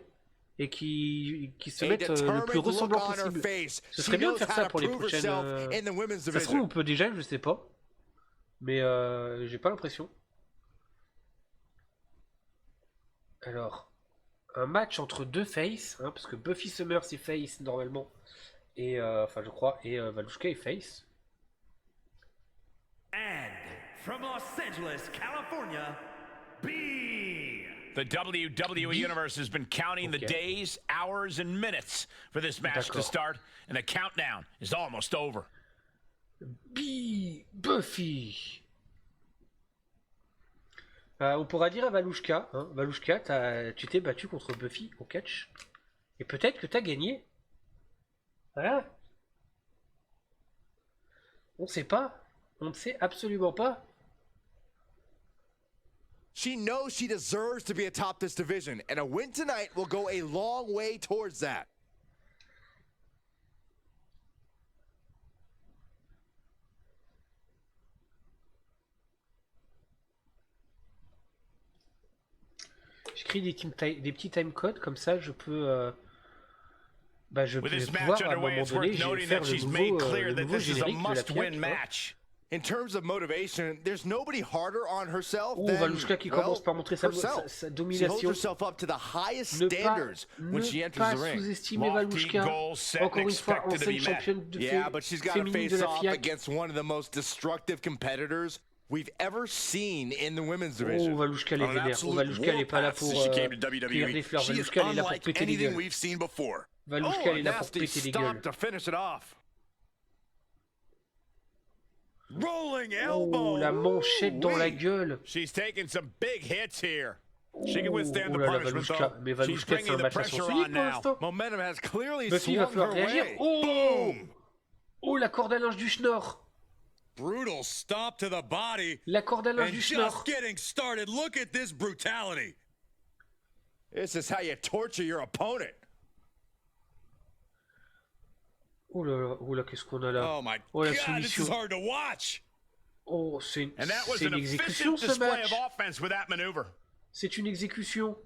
et qui se mette le plus ressemblant possible. Ce serait bien de faire ça pour les prochaines... Ça se trouve, on peut déjà, je sais pas. Mais j'ai pas l'impression. Alors, un match entre deux faces, hein, parce que Buffy Summers est face normalement, et enfin je crois, et Valouchka est face. And from Los Angeles, California, B. The WWE Universe has been counting the days, hours, and minutes for this match to start, and the countdown is almost over. Buffy. On pourra dire à Valouchka, hein, Valouchka, tu t'es battu contre Buffy au catch, et peut-être que t'as gagné. Voilà. On ne sait pas. On ne sait absolument pas. She knows she deserves to be atop this division, and a win tonight will go a long way towards that. J'écris des petits timecodes, comme ça je peux... je peux pouvoir à un moment donné faire le nouveau générique de la FIAC. In terms of motivation, there's nobody harder on herself than Valouchka qui commence par montrer sa domination. Ne pas sous-estimer Valouchka. Encore une fois, ancienne championne féminine de la FIAC. We've ever seen in the women's division. Oh, Valouchka les vénère. Valouchka n'est pas là pour cueillir des fleurs. Valouchka est là pour péter les gueules. Valouchka est là pour péter les gueules. Oh, la manchette dans la gueule. She's taking some big hits here. She can withstand the punishment though. Mais Valouchka, c'est un match à sens unique pour l'instant. Momentum has clearly Buffy va falloir réagir. Oh, la corde à linge du Schnorr. Brutal stomp to the body. La corde à linge du Schnorr. Just getting started. Look at this brutality. This is how you torture your opponent. Oh là, qu'est-ce qu'on a là? Oh my la God, this is soumission. hard to watch. Oh, c'est une exécution efficient ce display match. of offense with that maneuver. C'est une exécution.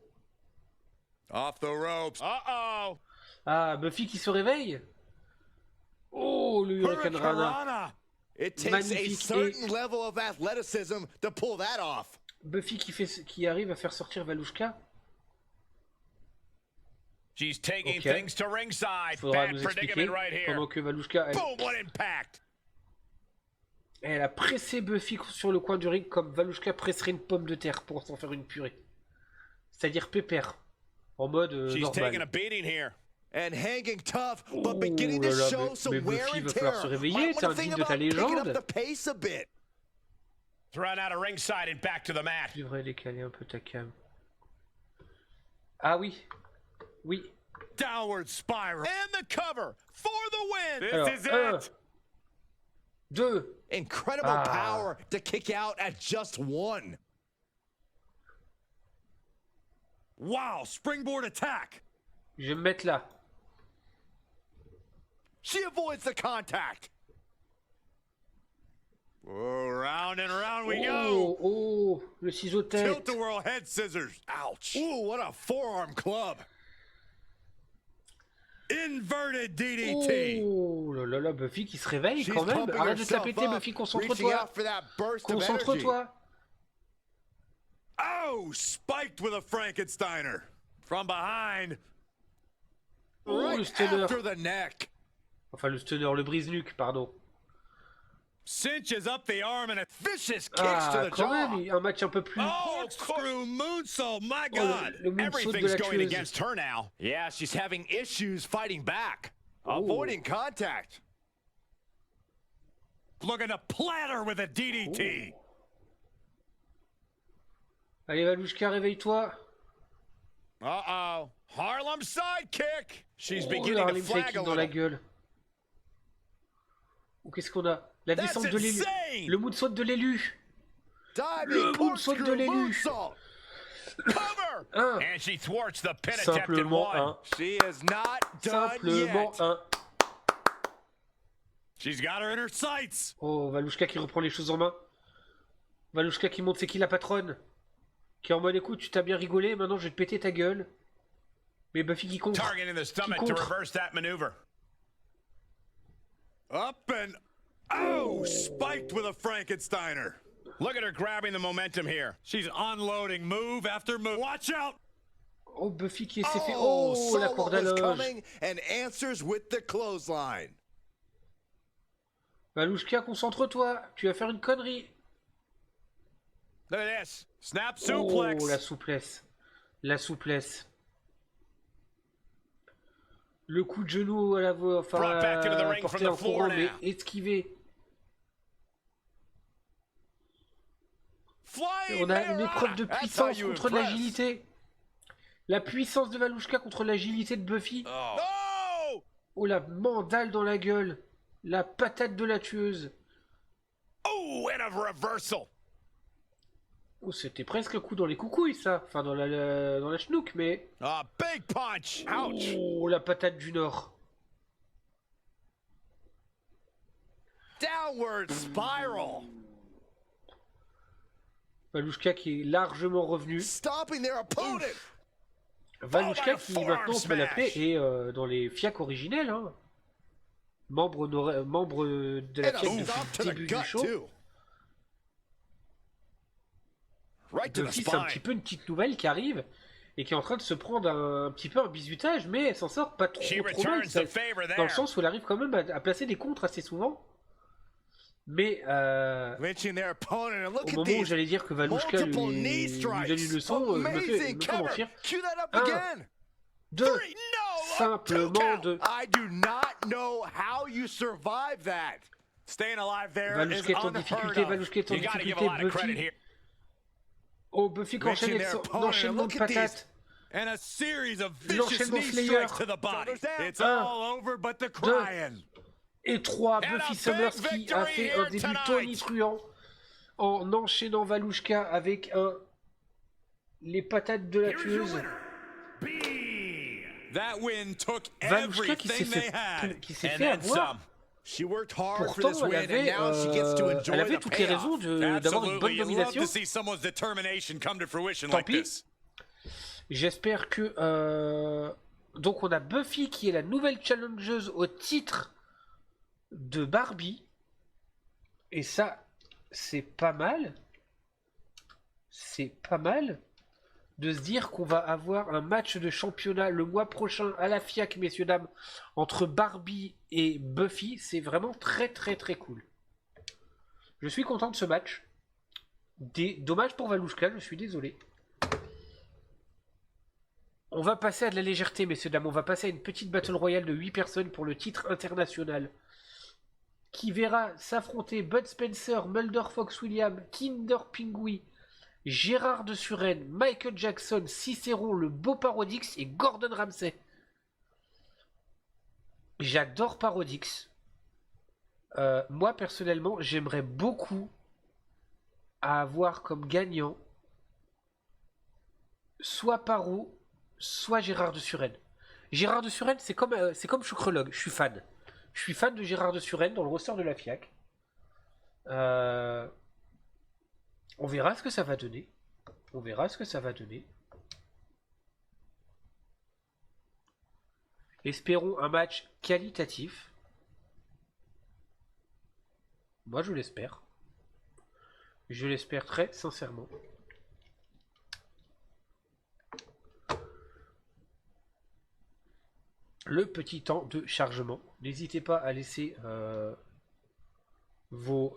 Off the ropes. Uh-oh. Ah, Buffy qui se réveille. Oh, le Hurricane Rana. It takes a certain level of athleticism to pull that off. Buffy qui arrive à faire sortir Valouchka. She's taking things to ringside. Faudra Bad nous predicament expliquer right here. pendant que Valouchka Boom, what impact. Elle a pressé Buffy sur le coin du ring comme Valouchka presserait une pomme de terre pour s'en faire une purée. C'est-à-dire pépère. En mode She's taking a normal. beating here. And hanging tough, but beginning to show some wear and tear. Might want to think about picking up the pace a bit. Thrown out of ringside and back to the mat. Tu devrais décaler un peu ta cam. Ah oui. Oui. Downward spiral. And the cover for the win. Alors, This is it. 2. Incredible power to kick out at just 1. Wow, springboard attack. Je vais me mettre là. She avoids the contact. Oh, round and round we go. Oh, le ciseau tête. Tilt-a-whirl head scissors. Ouch. Ooh, what a forearm club. Inverted DDT. Oh là là, Buffy qui se réveille quand même. Arrête de te la péter, Buffy, concentre-toi. Concentre-toi. Oh, spiked with a Frankensteiner. From behind. Oh, le stunner. After the neck. Enfin, le stunner, le brise-nuque, pardon. Cinches up the arm and a vicious kicks to the quand jaw. même, un match un peu plus... Oh, screw moonsault, my God. Le Everything's going tueuse. against her now. Yeah, she's having issues fighting back. Avoiding contact. Looking to platter with a DDT. Allez, Valouchka, réveille-toi. Uh-oh. Harlem sidekick. She's Le beginning to Harlem flag a Shaking dans la little. gueule. Ou qu'est-ce qu'on a? La descente de l'élu. Le moonsault de l'élu. Le moonsaut de l'élu. Un. And she thwarts the pin attempt in Simplement one. un. She is not done Simplement yet. un. She's got her in her sights. Oh, Valouchka qui reprend les choses en main. Valouchka qui montre c'est qui la patronne. Qui est en mode écoute, tu t'as bien rigolé, maintenant je vais te péter ta gueule. Mais Buffy qui contre. Target in the stomach to reverse that maneuver. Up and spiked with a Frankensteiner. Look at her grabbing the momentum here. She's unloading move after move. Watch out! Oh, Buffy qui s'est fait... Oh, la corde à loge. And answers with the clothesline. Valouchka, concentre-toi. Tu vas faire une connerie. Look at this. Snap suplex. Oh, la souplesse. La souplesse. Le coup de genou à la voix, enfin, porté en courant, mais esquivé. On a une épreuve de puissance contre l'agilité. La puissance de Valouchka contre l'agilité de Buffy. Oh, la mandale dans la gueule. La patate de la tueuse. Oh, and a reversal. Oh, c'était presque un coup dans les coucouilles, ça. Enfin, dans la chenouk, mais... Big punch. Ouch. Oh, la patate du Nord. Downward spiral. Valouchka qui est largement revenu. Stopping their opponent. Valouchka qui maintenant, on peut l'appeler, est dans les FIAC originels. Hein. Membre de la FIAC depuis le début du show. Buffy, c'est un petit peu une petite nouvelle qui arrive et qui est en train de se prendre un petit peu un bizutage, mais elle s'en sort pas trop mal, dans le sens où elle arrive quand même à placer des contres assez souvent. Mais au moment où j'allais dire que Valouchka lui donne une leçon, je me fais mentir. 1, 2, simplement 2. Valouchka est en difficulté, Buffy. Oh, Buffy qui enchaîne l'enchaînement de patates. L'enchaînement Slayer. 1, 2, et 3. Buffy Summers qui a fait un début tonitruant en enchaînant Valouchka avec les patates de la tueuse. Valouchka qui s'est fait avoir. Pourtant, elle avait toutes les raisons d'avoir une bonne domination. Tant pis. J'espère que... Donc on a Buffy qui est la nouvelle challengeuse au titre de Barbie. Et ça, c'est pas mal. C'est pas mal de se dire qu'on va avoir un match de championnat le mois prochain à la FIAC, messieurs, dames, entre Barbie et Buffy. C'est vraiment très très très cool. Je suis content de ce match. Dommage pour Valouchka, je suis désolé. On va passer à de la légèreté, messieurs, dames. On va passer à une petite battle royale de 8 personnes pour le titre international. qui verra s'affronter Bud Spencer, Mulder Fox Williams, Kinder Pingui, Gérard de Suresnes, Michael Jackson, Cicéron, le beau Parodix et Gordon Ramsay. J'adore Parodix. Moi, personnellement, j'aimerais beaucoup avoir comme gagnant soit Paro, soit Gérard de Suresnes. Gérard de Suresnes, c'est comme Choucrelog, je suis fan. Je suis fan de Gérard de Suresnes dans le roster de la FIAC. On verra ce que ça va donner. On verra ce que ça va donner. Espérons un match qualitatif. Moi, je l'espère. Je l'espère très sincèrement. Le petit temps de chargement. N'hésitez pas à laisser vos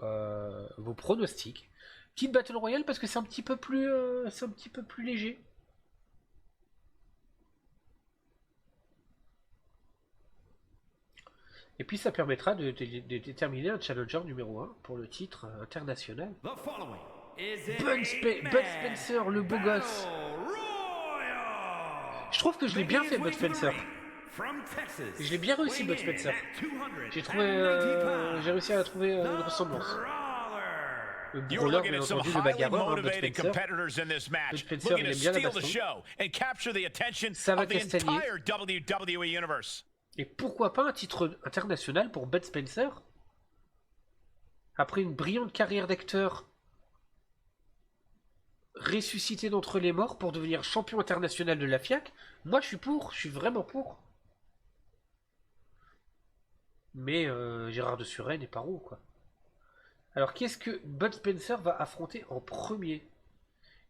pronostics. Petite Battle Royale parce que c'est un petit peu plus léger. Et puis ça permettra de déterminer un challenger numéro 1 pour le titre international. Bud Spencer, le beau gosse. Je trouve que je l'ai bien fait, Bud Spencer. Je l'ai bien réussi, Bud Spencer. J'ai réussi à trouver une ressemblance. Le brawler, bien entendu, le bagarreur, Bud Spencer. Bud Spencer, il aime bien la baston. Ça va castagner. Et pourquoi pas un titre international pour Bud Spencer? Après une brillante carrière d'acteur, ressuscité d'entre les morts pour devenir champion international de la FIAC, moi je suis vraiment pour. Mais Gérard de Suresnes et Paro, quoi. Alors qu'est-ce que Bud Spencer va affronter en premier?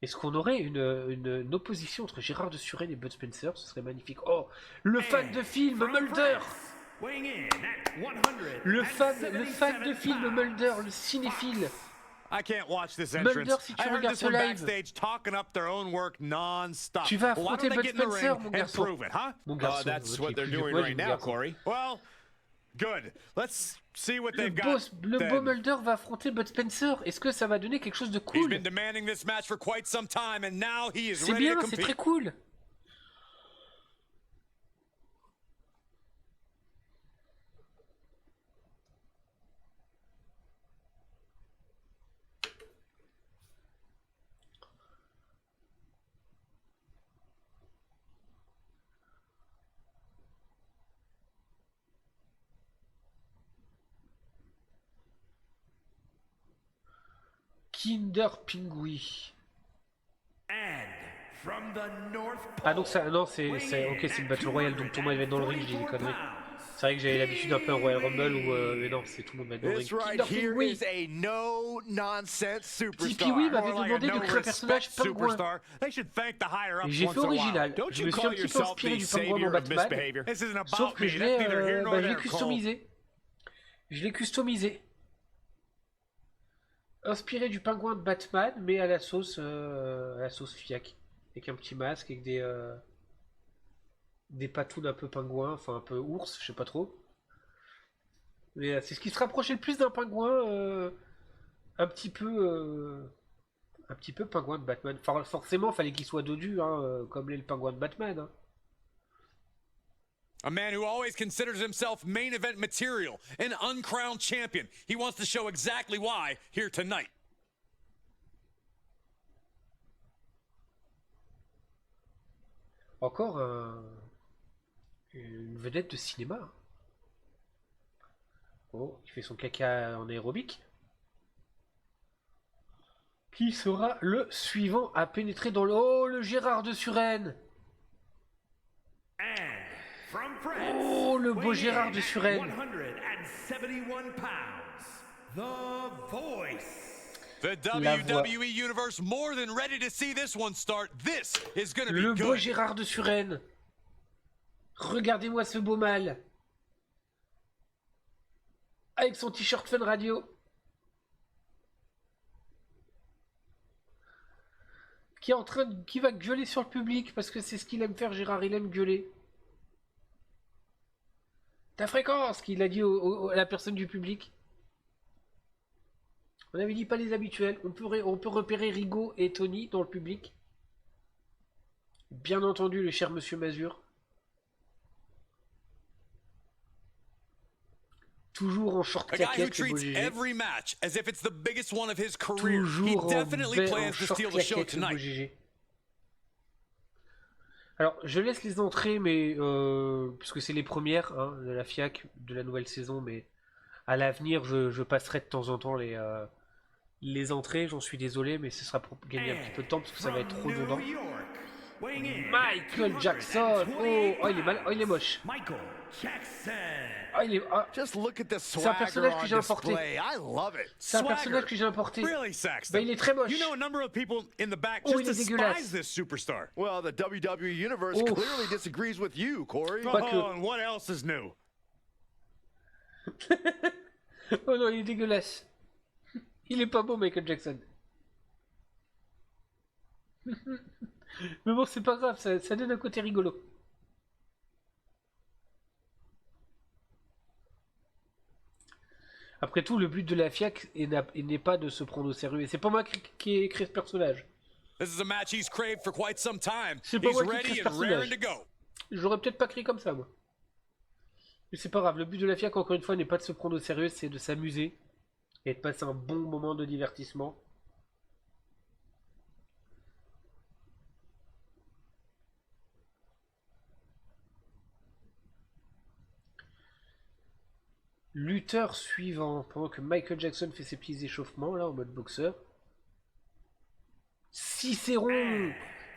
Est-ce qu'on aurait une opposition entre Gérard de Suresnes et Bud Spencer? Ce serait magnifique. Oh, le fan de film Mulder! Le fan de film Mulder, le cinéphile. Mulder, si tu regardes ce live, tu vas affronter Bud Spencer, mon garçon. Mon garçon, Good. Let's see what they've got. Le beau Mulder va affronter Bud Spencer. Est-ce que ça va donner quelque chose de cool? C'est bien, c'est très cool. Kinder Pingui. Ah donc ça, non c'est ok, c'est une Battle Royale, donc tout le monde va être dans le ring, je dis des conneries. C'est vrai que j'avais l'habitude un peu en Royal Rumble où mais non, c'est tout le monde va être dans le ring. Kinder Pingui. Tipeee m'avait demandé de créer un personnage pingouin. Et j'ai fait original. Je me suis un petit peu inspiré du pingouin dans Batman. Sauf que je l'ai customisé. Je l'ai customisé. Inspiré du pingouin de Batman, mais à la sauce FIAC. Avec un petit masque, avec des patounes un peu pingouin, enfin un peu ours, je sais pas trop. Mais c'est ce qui se rapprochait le plus d'un pingouin, un petit peu pingouin de Batman. Enfin, forcément, fallait qu'il soit dodu, hein, comme l'est le pingouin de Batman. Hein. A man who always considers himself main event material, an uncrowned champion. He wants to show exactly why here tonight. Encore une vedette de cinéma. Oh, il fait son caca en aérobic. Qui sera le suivant à pénétrer dans le... Oh, le Gérard de Suresnes. Oh, le beau Gérard de Suresnes. Le beau Gérard de Suresnes. Regardez-moi ce beau mâle. Avec son t-shirt Fun Radio. Qui va gueuler sur le public parce que c'est ce qu'il aime faire, Gérard, il aime gueuler. Ta fréquence, qu'il a dit à la personne du public. On avait dit pas les habituels. On peut repérer Rigo et Tony dans le public. Bien entendu, le cher Monsieur Mazur. Toujours en short claquette, toujours en short claquette, le beau GG. Alors, je laisse les entrées, mais puisque c'est les premières hein, de la FIAC de la nouvelle saison, mais à l'avenir, je passerai de temps en temps les entrées. J'en suis désolé, mais ce sera pour gagner un petit peu de temps parce que ça va être trop redondant. Michael Jackson. Oh, il est mal. Oh, il est moche. Michael Jackson. Oh, il est. Oh. C'est un personnage que j'ai importé. C'est un personnage que j'ai importé. Bah, il est très moche. Oh, il est dégueulasse. Well, the WWE universe clearly disagrees with you, Corey. And what else is new? Oh non, il est dégueulasse. Il est pas beau, Michael Jackson. Mais bon, c'est pas grave, ça donne un côté rigolo. Après tout, le but de la FIAC n'est pas de se prendre au sérieux. Et c'est pas moi qui ai écrit ce personnage. C'est pas moi qui ai écrit ce personnage. J'aurais peut-être pas créé comme ça, moi. Mais c'est pas grave, le but de la FIAC, encore une fois, n'est pas de se prendre au sérieux, c'est de s'amuser et de passer un bon moment de divertissement. Lutteur suivant, pendant que Michael Jackson fait ses petits échauffements, là, en mode boxeur. Cicéron!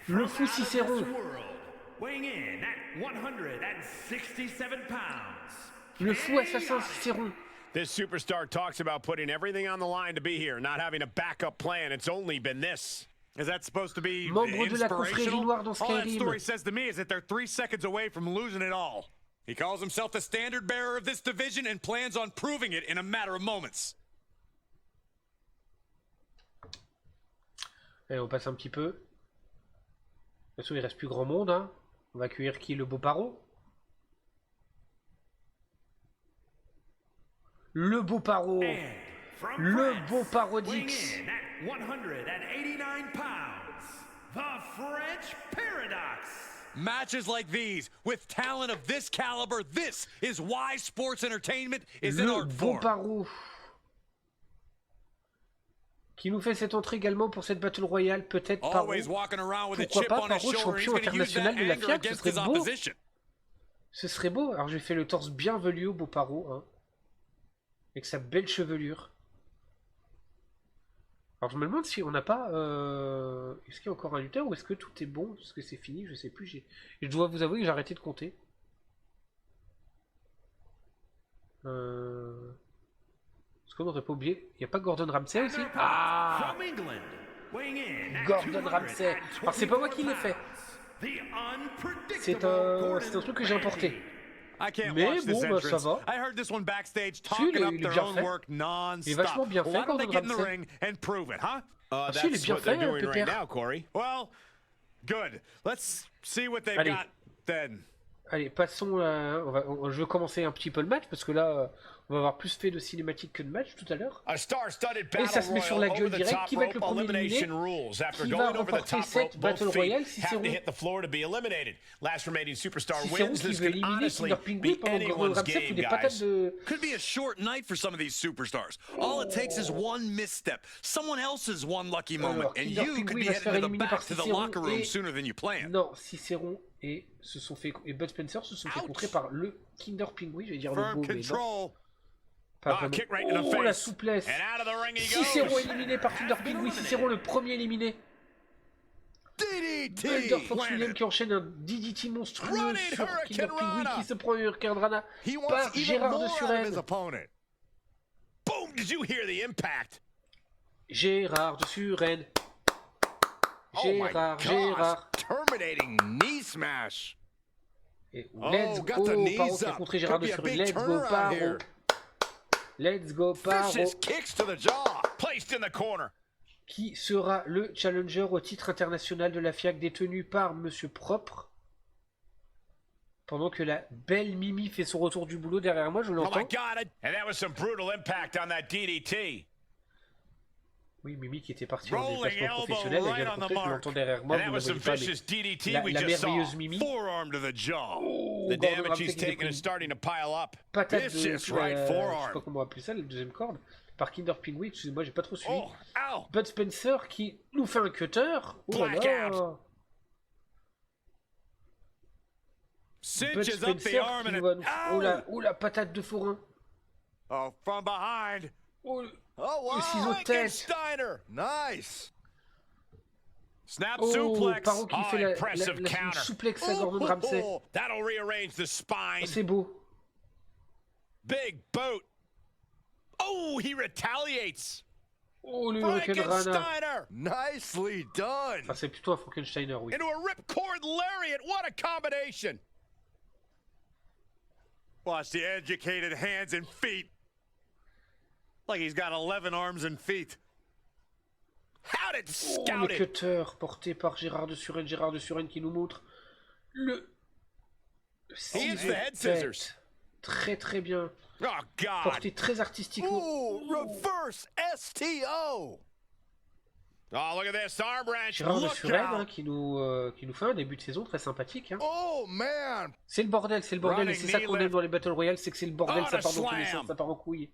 Le fou Cicéron! Le fou assassin Cicéron! This superstar talks about putting everything on the line to be here, not having a backup plan. It's only been this. Is that supposed to be membre de la confrérie noire dans Skyrim? All that story Skyrim. says to me is that they're 3 seconds away from losing it all. He calls himself the standard bearer of this division and plans on proving it in a matter of moments. Allez, on passe un petit peu. De toute façon, il reste plus grand monde. Hein. On va accueillir qui? Le beau Paro. Le beau Paro. Le beau Parodix. Matches like these, with talent of this caliber, this is why sports entertainment is an Le art beau form. Paro. Qui nous fait cette entrée également pour cette Battle Royale, peut-être Paro. Pourquoi pas Paro, champion international de la FIAC, ce serait beau. Ce serait beau. Alors j'ai fait le torse bien velu au beau Paro, hein, avec sa belle chevelure. Alors je me demande si on n'a pas... Est-ce qu'il y a encore un lutteur ou est-ce que tout est bon? Est-ce que c'est fini? Je sais plus. Je dois vous avouer que j'ai arrêté de compter. Est-ce qu'on n'aurait pas oublié? Il n'y a pas Gordon Ramsay aussi? Ah, Gordon Ramsay. Alors c'est pas moi qui l'ai fait. C'est un truc que j'ai importé. Mais bon, bah, ça va. Si, il est bien fait. Il est vachement bien fait, Gordon Ramsay. Si, il est bien fait, Pépère. Allez, passons. Je vais commencer un petit peu le match parce que là, on va avoir plus fait de cinématiques que de match tout à l'heure. Et ça se met sur la gueule direct. Qui va être le premier éliminé? Qui va remporter cette Battle Royale? Cicéron. Cicéron qui veut éliminer Kinder Pingui pendant que Gordon Ramsay fout des patates de... Could be a short night for some of these superstars. All it takes is one misstep, someone else's one lucky moment, and you could be headed to the back to the locker room sooner than you planned. Non, Cicéron et Bud Spencer se sont fait contrer par le Kinder Pingui, je vais dire le beau, mais non. Pas vraiment. Oh, la souplesse. Cicéron éliminé par Kinder Pingui. Cicéron le premier éliminé. Elder Fox William qui enchaîne un DDT monstrueux sur Kinder Pingui qui se prend Hurricanrana par Gérard de Suresnes. Gérard de Suresnes. Gérard. Terminating knee smash. Et let's go, Paro qui a contré Gérard de Suresnes. Let's go, Paro. Let's go, Paro. Kicks to the jaw. Placed in the corner. Qui sera le challenger au titre international de la FIAC détenu par Monsieur Propre. Pendant que la belle Mimi fait son retour du boulot derrière moi, je l'entends. Oh my God, and that was some brutal impact on that DDT. Oui, Mimi qui était partie en déplacement professionnel, elle vient de rentrer, je l'entends derrière moi, vous ne voyez pas, mais la merveilleuse Mimi. Oh, Gordon Ramsay qui s'est pris patate de, je sais pas comment appeler ça, la deuxième corde, par Kinder Pingui, excusez-moi, j'ai pas trop suivi. Bud Spencer qui nous fait un cutter. Oh là là. Bud Spencer qui va nous... Oh la patate de forain. Oh, from behind. Oh, le ciseau de tête. Nice. Snap suplex. Paro qui fait la souplex à Gordon Ramsay. That'll rearrange the spine. C'est beau. Big boot. Oh, he retaliates. Oh, le Frankensteiner. Nicely done. Enfin, c'est plutôt un Frankensteiner, oui. Into a ripcord lariat. What a combination. Watch the educated hands and feet. Like he's got 11 arms and feet. How did scout le cutter porté par Gérard de Suren. Gérard de Suren qui nous montre le ciseau de tête. Très très bien. Oh, God. Porté très artistiquement. Ooh, reverse STO. Oh, look at this arm wrench. Gérard de Suren qui nous fait un début de saison très sympathique. Hein. Oh man. C'est le bordel, et c'est ça qu'on aime dans les Battle Royale, c'est que c'est le bordel, ça part dans tous les sens, ça part en couille.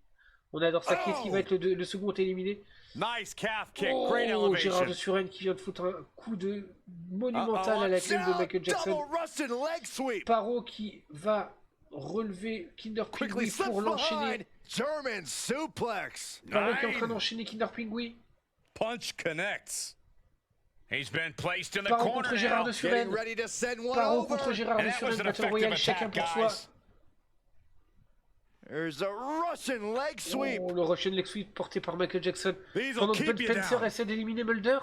On adore ça. Qui est-ce qui va être le second éliminé? Nice calf kick, great elevation. Gérard de Suren qui vient de foutre un coup de monumental à la gueule de Michael Jackson. Paro qui va relever Kinder Pingui pour l'enchaîner. German suplex. Paro qui est en train d'enchaîner Kinder Pingui. Punch connects. He's been placed in the Paro corner contre Gérard de Suren. Paro contre Gérard de Suren. Battle Royale, chacun pour soi. There's a Russian leg sweep. Oh, le Russian leg sweep porté par Michael Jackson. Pendant que Bud Spencer essaie d'éliminer Mulder,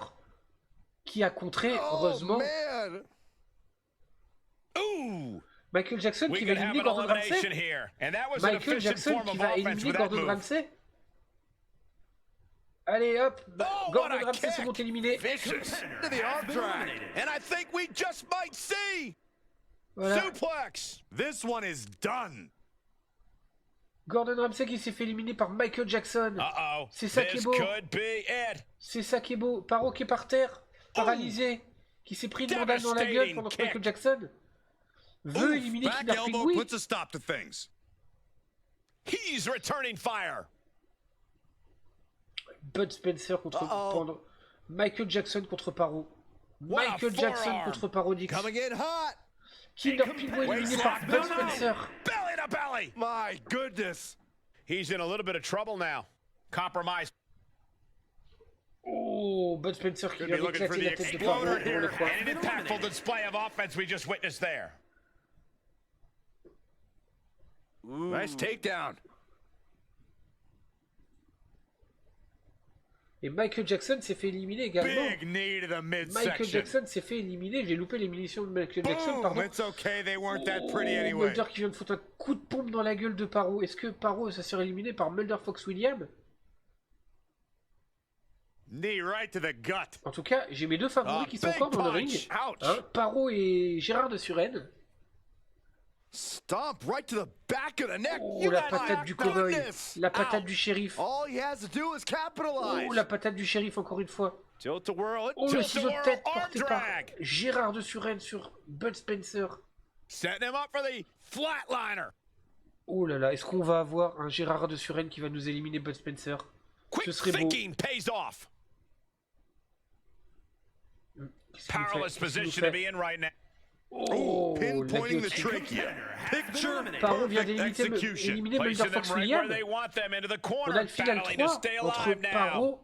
qui a contré, heureusement. Michael Jackson qui va éliminer Gordon Ramsay. Michael Jackson qui va éliminer Gordon Ramsay. Allez hop, Gordon Ramsay se sont éliminés. Voilà. Suplex. This one is done. Gordon Ramsay qui s'est fait éliminer par Michael Jackson. C'est ça qui est beau. C'est ça qui est beau. Paro qui est par terre, paralysé, qui s'est pris une bandane dans la gueule pendant que Michael Jackson veut éliminer Kinder Pingui. He's returning fire. Bud Spencer contre Michael Jackson contre Paro. Michael Jackson contre Parodix. Kinder Pingui éliminé par Bud Spencer. Belly to belly. My goodness. He's in a little bit of trouble now. Compromise. Oh, Bud Spencer qui vient d'éclater la tête de Paro dans le coin. An impactful display of offense we just witnessed there. Nice takedown. Et Michael Jackson s'est fait éliminer également. Big knee to the Michael Jackson s'est fait éliminer. J'ai loupé l'élimination de Michael Jackson, pardon. It's okay, they weren't that pretty anyway. Mulder qui vient de foutre un coup de pompe dans la gueule de Paro. Est-ce que Paro ça sera éliminé par Mulder Fox Williams? Knee right to the gut. En tout cas, j'ai mes deux favoris qui sont encore dans le ring. Hein, Paro et Gérard de Suren. Stomp right to the back of the neck. Oh, la patate du cowboy. La patate du shérif. All he has to do is capitalize. Oh, la patate du shérif encore une fois. Tilt to whirl. Oh, le ciseau de tête porté par Gérard de Suren sur Bud Spencer. Setting him up for the flatliner. Oh là là, est-ce qu'on va avoir un Gérard de Suren qui va nous éliminer Bud Spencer? Ce serait beau. Pays off. Powerless position to be in right now. Oh, pinpointing the trachea. Paro vient d'éliminer Mulder Fox Williams. On a le final 3 entre Paro,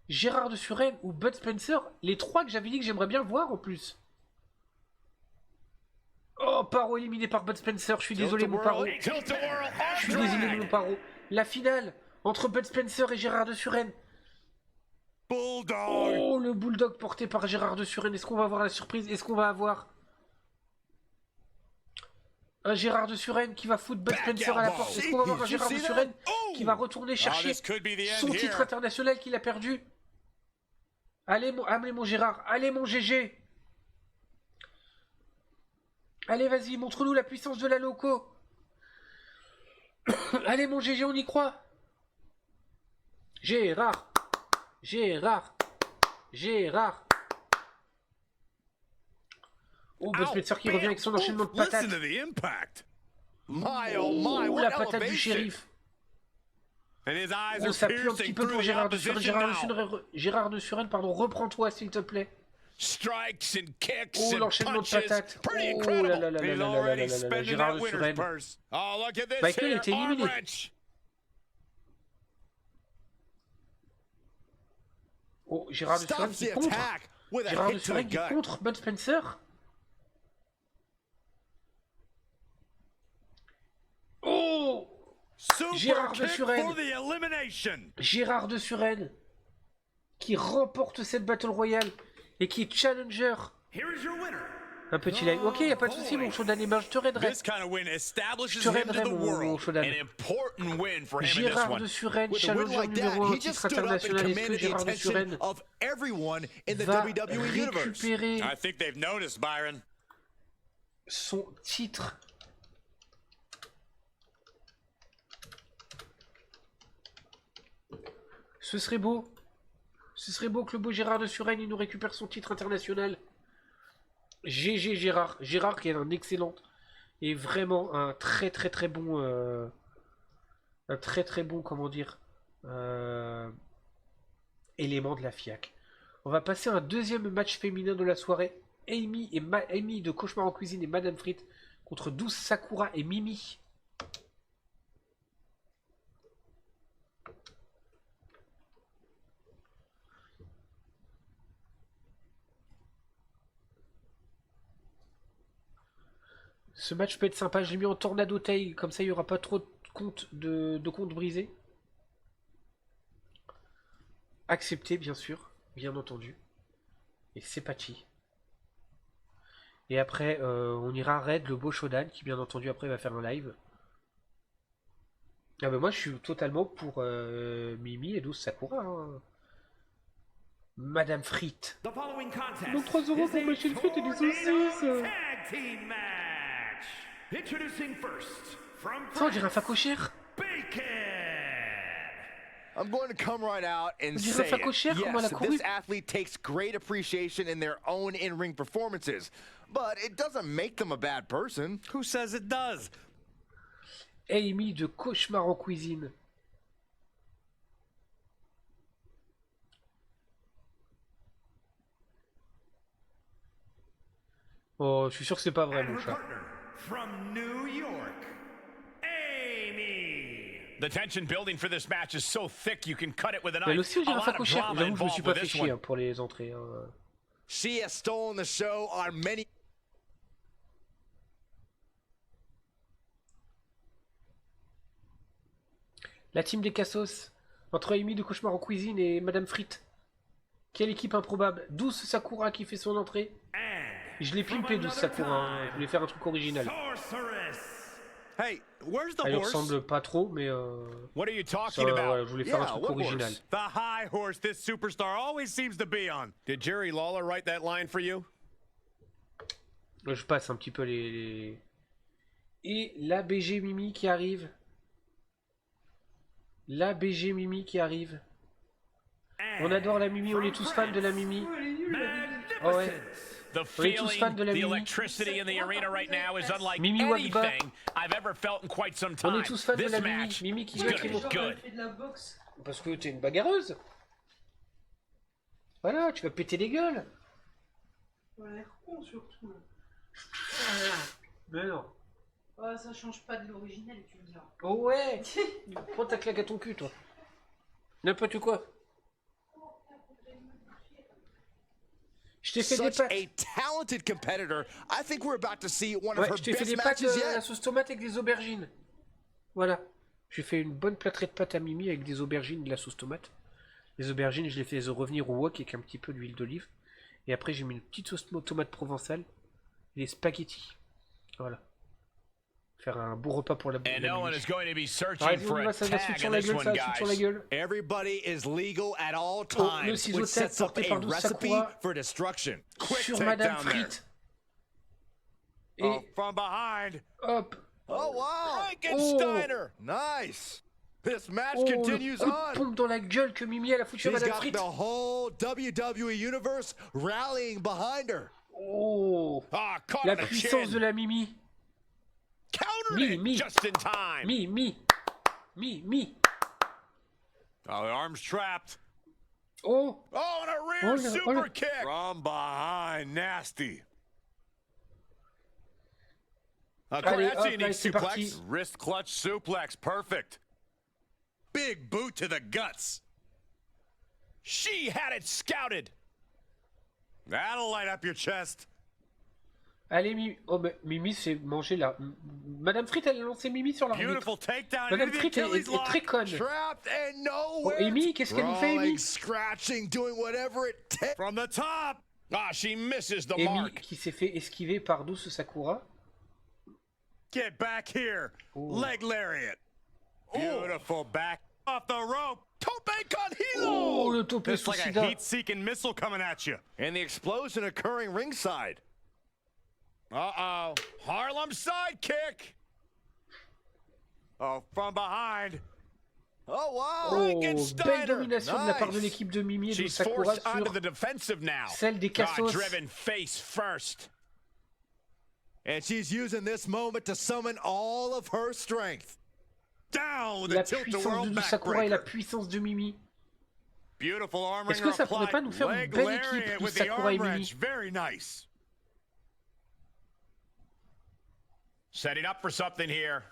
Gérard de Suren ou Bud Spencer. Les trois que j'avais dit que j'aimerais bien voir en plus. Oh, Paro éliminé par Bud Spencer. Je suis désolé mon Paro. Je suis désolé mon Paro. La finale entre Bud Spencer et Gérard de Suren. Oh, le Bulldog porté par Gérard de Suren. Est-ce qu'on va avoir la surprise? Est-ce qu'on va avoir un Gérard de Suren qui va foutre Bud Spencer à la porte? Est-ce qu'on va avoir un Gérard de Suren qui va retourner chercher son titre international qu'il a perdu? Allez mon Gérard, allez mon GG. Allez vas-y, montre-nous la puissance de la loco. Allez mon GG, on y croit. Gérard, Gérard. Gérard. Oh, Bud Spencer qui revient avec son enchaînement de patates. Oh, la patate du shérif. Oh, ça pue un petit peu pour Gérard de Suren. Gérard de Suren, pardon, reprends-toi s'il te plaît. Oh, l'enchaînement de patates. Oh là là là là là là là, Gérard de Suren. Michael était éliminé. Oh, Gérard de Suren qui contre. Gérard de Suren qui contre Bud Spencer. Oh, Gérard de Suren. Gérard de Suren qui remporte cette Battle Royale et qui est challenger. Un petit live. Ok, y a pas de souci, mon Shodan. Et ben, je te raiderai. Je te raiderai, mon Shodan. Gérard de Suren, challenger numéro 1 titre international. Est-ce que Gérard de Suren va récupérer son titre? Ce serait beau. Ce serait beau que le beau Gérard de Suren il nous récupère son titre international. GG Gérard. Gérard qui est un excellent et vraiment un très bon un très bon, comment dire, élément de la FIAC. On va passer à un deuxième match féminin de la soirée. Amy de Cauchemar en cuisine et Madame Frites contre Douce Sakura et Mimi. Ce match peut être sympa, je l'ai mis en tornado tail, comme ça il n'y aura pas trop de comptes brisés. Accepté bien sûr, bien entendu. Et c'est parti. Et après on ira raid le beau Shodan qui bien entendu après va faire un live. Ah bah moi je suis totalement pour Mimi et Douce Sakura. Hein. Madame Frites. Donc 3 € pour machine frites et des saucisses. Ça on dirait un facocher. I'm going to come right out and say it. Yes, this athlete takes great appreciation in their own in-ring performances, but it doesn't make them a bad person. Who says it does? Amy de Cauchemar en cuisine. Oh, je suis sûr que c'est pas vrai, mon chat. From New York, Amy. The tension building for this match is so thick you can cut it with a knife. Elle aussi, on dirait un facocher. J'avoue que je me suis pas fait chier hein, pour les entrées. Hein. She has stolen the show on many. La team des Cassos entre Amy de Cauchemar en cuisine et Madame Frites. Quelle équipe improbable. Douce Sakura qui fait son entrée. Je l'ai pimpé Douce Sakura, hein. Je voulais faire un truc original. Hey, where's the Elle horse? ressemble pas trop, mais What are you ça, talking about? ouais, je voulais faire un truc original. The high horse this superstar always seems to be on. Did Jerry Lawler write that line for you? Je passe un petit peu les... Et la BG Mimi qui arrive. La BG Mimi qui arrive. On adore la Mimi, on est tous fans de la Mimi. Oh ouais. On est tous fans de la Mimi. Mimi Wagba. On est tous fans de la Mimi. Mimi qui vient qui fait de la boxe. Parce que t'es une bagarreuse. Voilà, tu vas péter les gueules. On a l'air con surtout. Mais non. Oh, ça change pas de l'original, tu me diras. Oh ouais. Prends ta claque à ton cul, toi. N'importe quoi. Je t'ai fait des pâtes. Ouais, je t'ai fait des pâtes à la sauce tomate avec des aubergines. Voilà. J'ai fait une bonne plâtrée de pâtes à Mimi avec des aubergines et de la sauce tomate. Les aubergines, je les fais revenir au wok avec un petit peu d'huile d'olive. Et après, j'ai mis une petite sauce tomate provençale. Et les spaghettis. Voilà. Faire un beau repas pour la bouffe. No one is going to be searching Allez, for a ça va tag sur in la this gueule, one, ça va sur la guys. gueule. Everybody is legal at all Le times, ciseau which tête sets up porté a par Douce recipe Sakura for destruction. sur Madame Frites. Et From behind. hop. Oh wow! Frankensteiner! Nice. This match Oh, continues le coup de on. pompe dans la gueule que Mimi elle a foutu à She's Madame got Frites. the whole WWE universe rallying behind her. Oh, Ah, caught la on the puissance chin. de la Mimi. Countered it Me. just in time. Mi. Oh, the arm's trapped. Oh, Oh, and a rear super kick. From behind, nasty. allez, That's a hop, unique là, c'est parti. suplex. Wrist clutch suplex, perfect. Big boot to the guts. She had it scouted. That'll light up your chest. Allez, Mimi. Oh, mais Mimi s'est mangé là. Madame Frites, elle a lancé Mimi sur l'arbitre. Beautiful takedown Madame into the Frites Achilles est très lock. conne. Trapped and Oh, nowhere. Amy, qu'est-ce qu'elle nous fait, Amy? Crawling, scratching, doing whatever it takes. From the top. Ah, she misses the Amy mark. qui s'est fait esquiver par Douce Sakura. Get back here. Leg lariat. Beautiful back off the rope. Tope con Oh, Hilo. le tope It's like a suicida. heat-seeking missile coming at you. And the explosion occurring ringside. Uh-oh. Harlem sidekick. Oh, from behind. Oh, wow. Oh, Frankensteiner. belle domination de la part de Nice. l'équipe de Mimi et de She's Sakura forced onto sur the defensive now. celle des Cassos. Driven face first. And she's using this moment to summon all of her strength. Down with la a tilt-a-whirl puissance de Sakura et la backbreaker. puissance de Mimi. Beautiful arm Est-ce que wringer ça pourrait pas applied. nous faire une Leg belle lariat équipe, with the Sakura et arm Mimi? wrench. Very nice. Setting up for something here.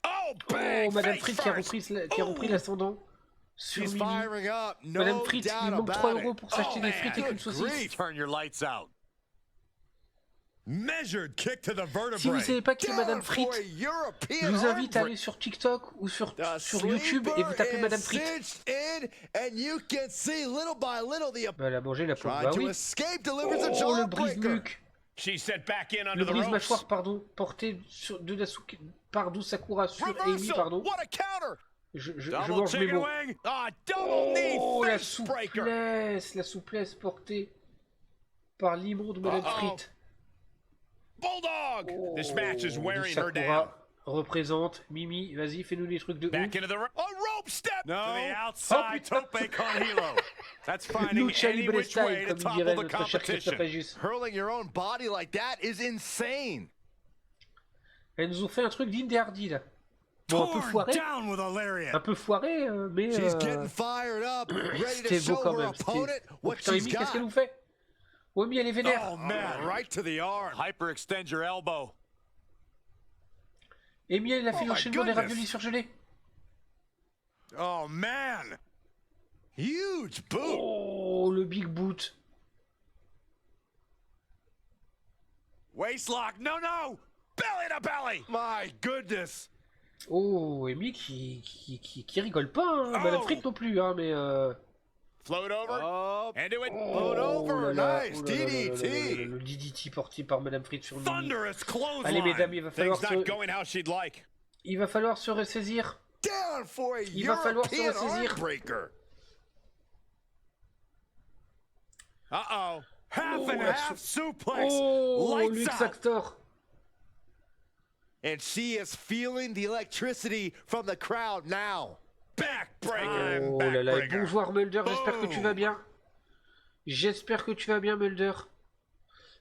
Oh, Oh, bang! Madame Face Frites qui a first. repris l'ascendant sur She's Mimi. firing up. No Madame Frites, doubt il manque about 3 it. euros pour s'acheter Oh, des man, frites et good une saucisse. Turn your lights out. Measured kick to the vertebrae. Si vous ne savez pas qui est Madame Down for Frites, a European je vous invite à arm aller sur TikTok ou sur The YouTube et vous tapez sleeper Madame is Frites. cinched in, and you can see little by little the Bah, elle a mangé la pauvre. trying Bah to oui. escape delivers a Oh, le jawbreaker. brise-nuque. She's set back in under Le the ropes. brise-mâchoire, pardon, porté de Nasuke, par Douce Sakura sur Amy, Reversal. pardon. What a counter. Je Double mange mes chicken mots. wing. Ah, double knee Oh, la face breaker. souplesse portée par l'immonde Madame Frites. Bulldog. This match is Oh, wearing Douce her down. Sakura représente. Mimi, vas-y, fais-nous des trucs de Back ouf. into the a rope step. No. To the The outside. outside tope con hilo. That's finding Lucha any Libre which way style, to comme dirait topple the notre cher competition. Christophe Agius. Hurling your own body like that is insane. Elles nous ont fait un truc digne des Hardy, là. Bon, un peu Torn foiré. down with a lariat. Un peu foiré, mais... She's getting fired up, ready to C'était beau show quand her même. opponent Oh what putain, she's Amy, qu'est-ce qu'elle got. nous fait? Oh, Amy, elle est vénère. Oh man, Right to the arm. Hyperextend your elbow. Amy, elle a fait my l'enchaînement des goodness. raviolis surgelés. Oh man. Huge boot. Oh, le big boot. Waistlock. No, no. Belly to belly. My goodness. Oh, Amy qui rigole pas, hein. Madame Frites non plus, hein, mais... Float over. Up. Into it. Float Oh over. là là, Nice. oh là là là là là là, DDT. le DDT porté par Madame Frites sur Mimi. Thunderous clothesline. Allez, mesdames, il va falloir Things not se... going how she'd like. Il va falloir se ressaisir. Down for a Il va falloir se European ressaisir. arm breaker. Uh-oh. Half and la half suplex. Oh, Lights Lux out. Actor. And she is feeling the electricity from the crowd now. Backbreaker. Oh là là, et Backbreaker. bonjour Mulder, j'espère que tu vas Boom. bien. J'espère que tu vas bien Mulder.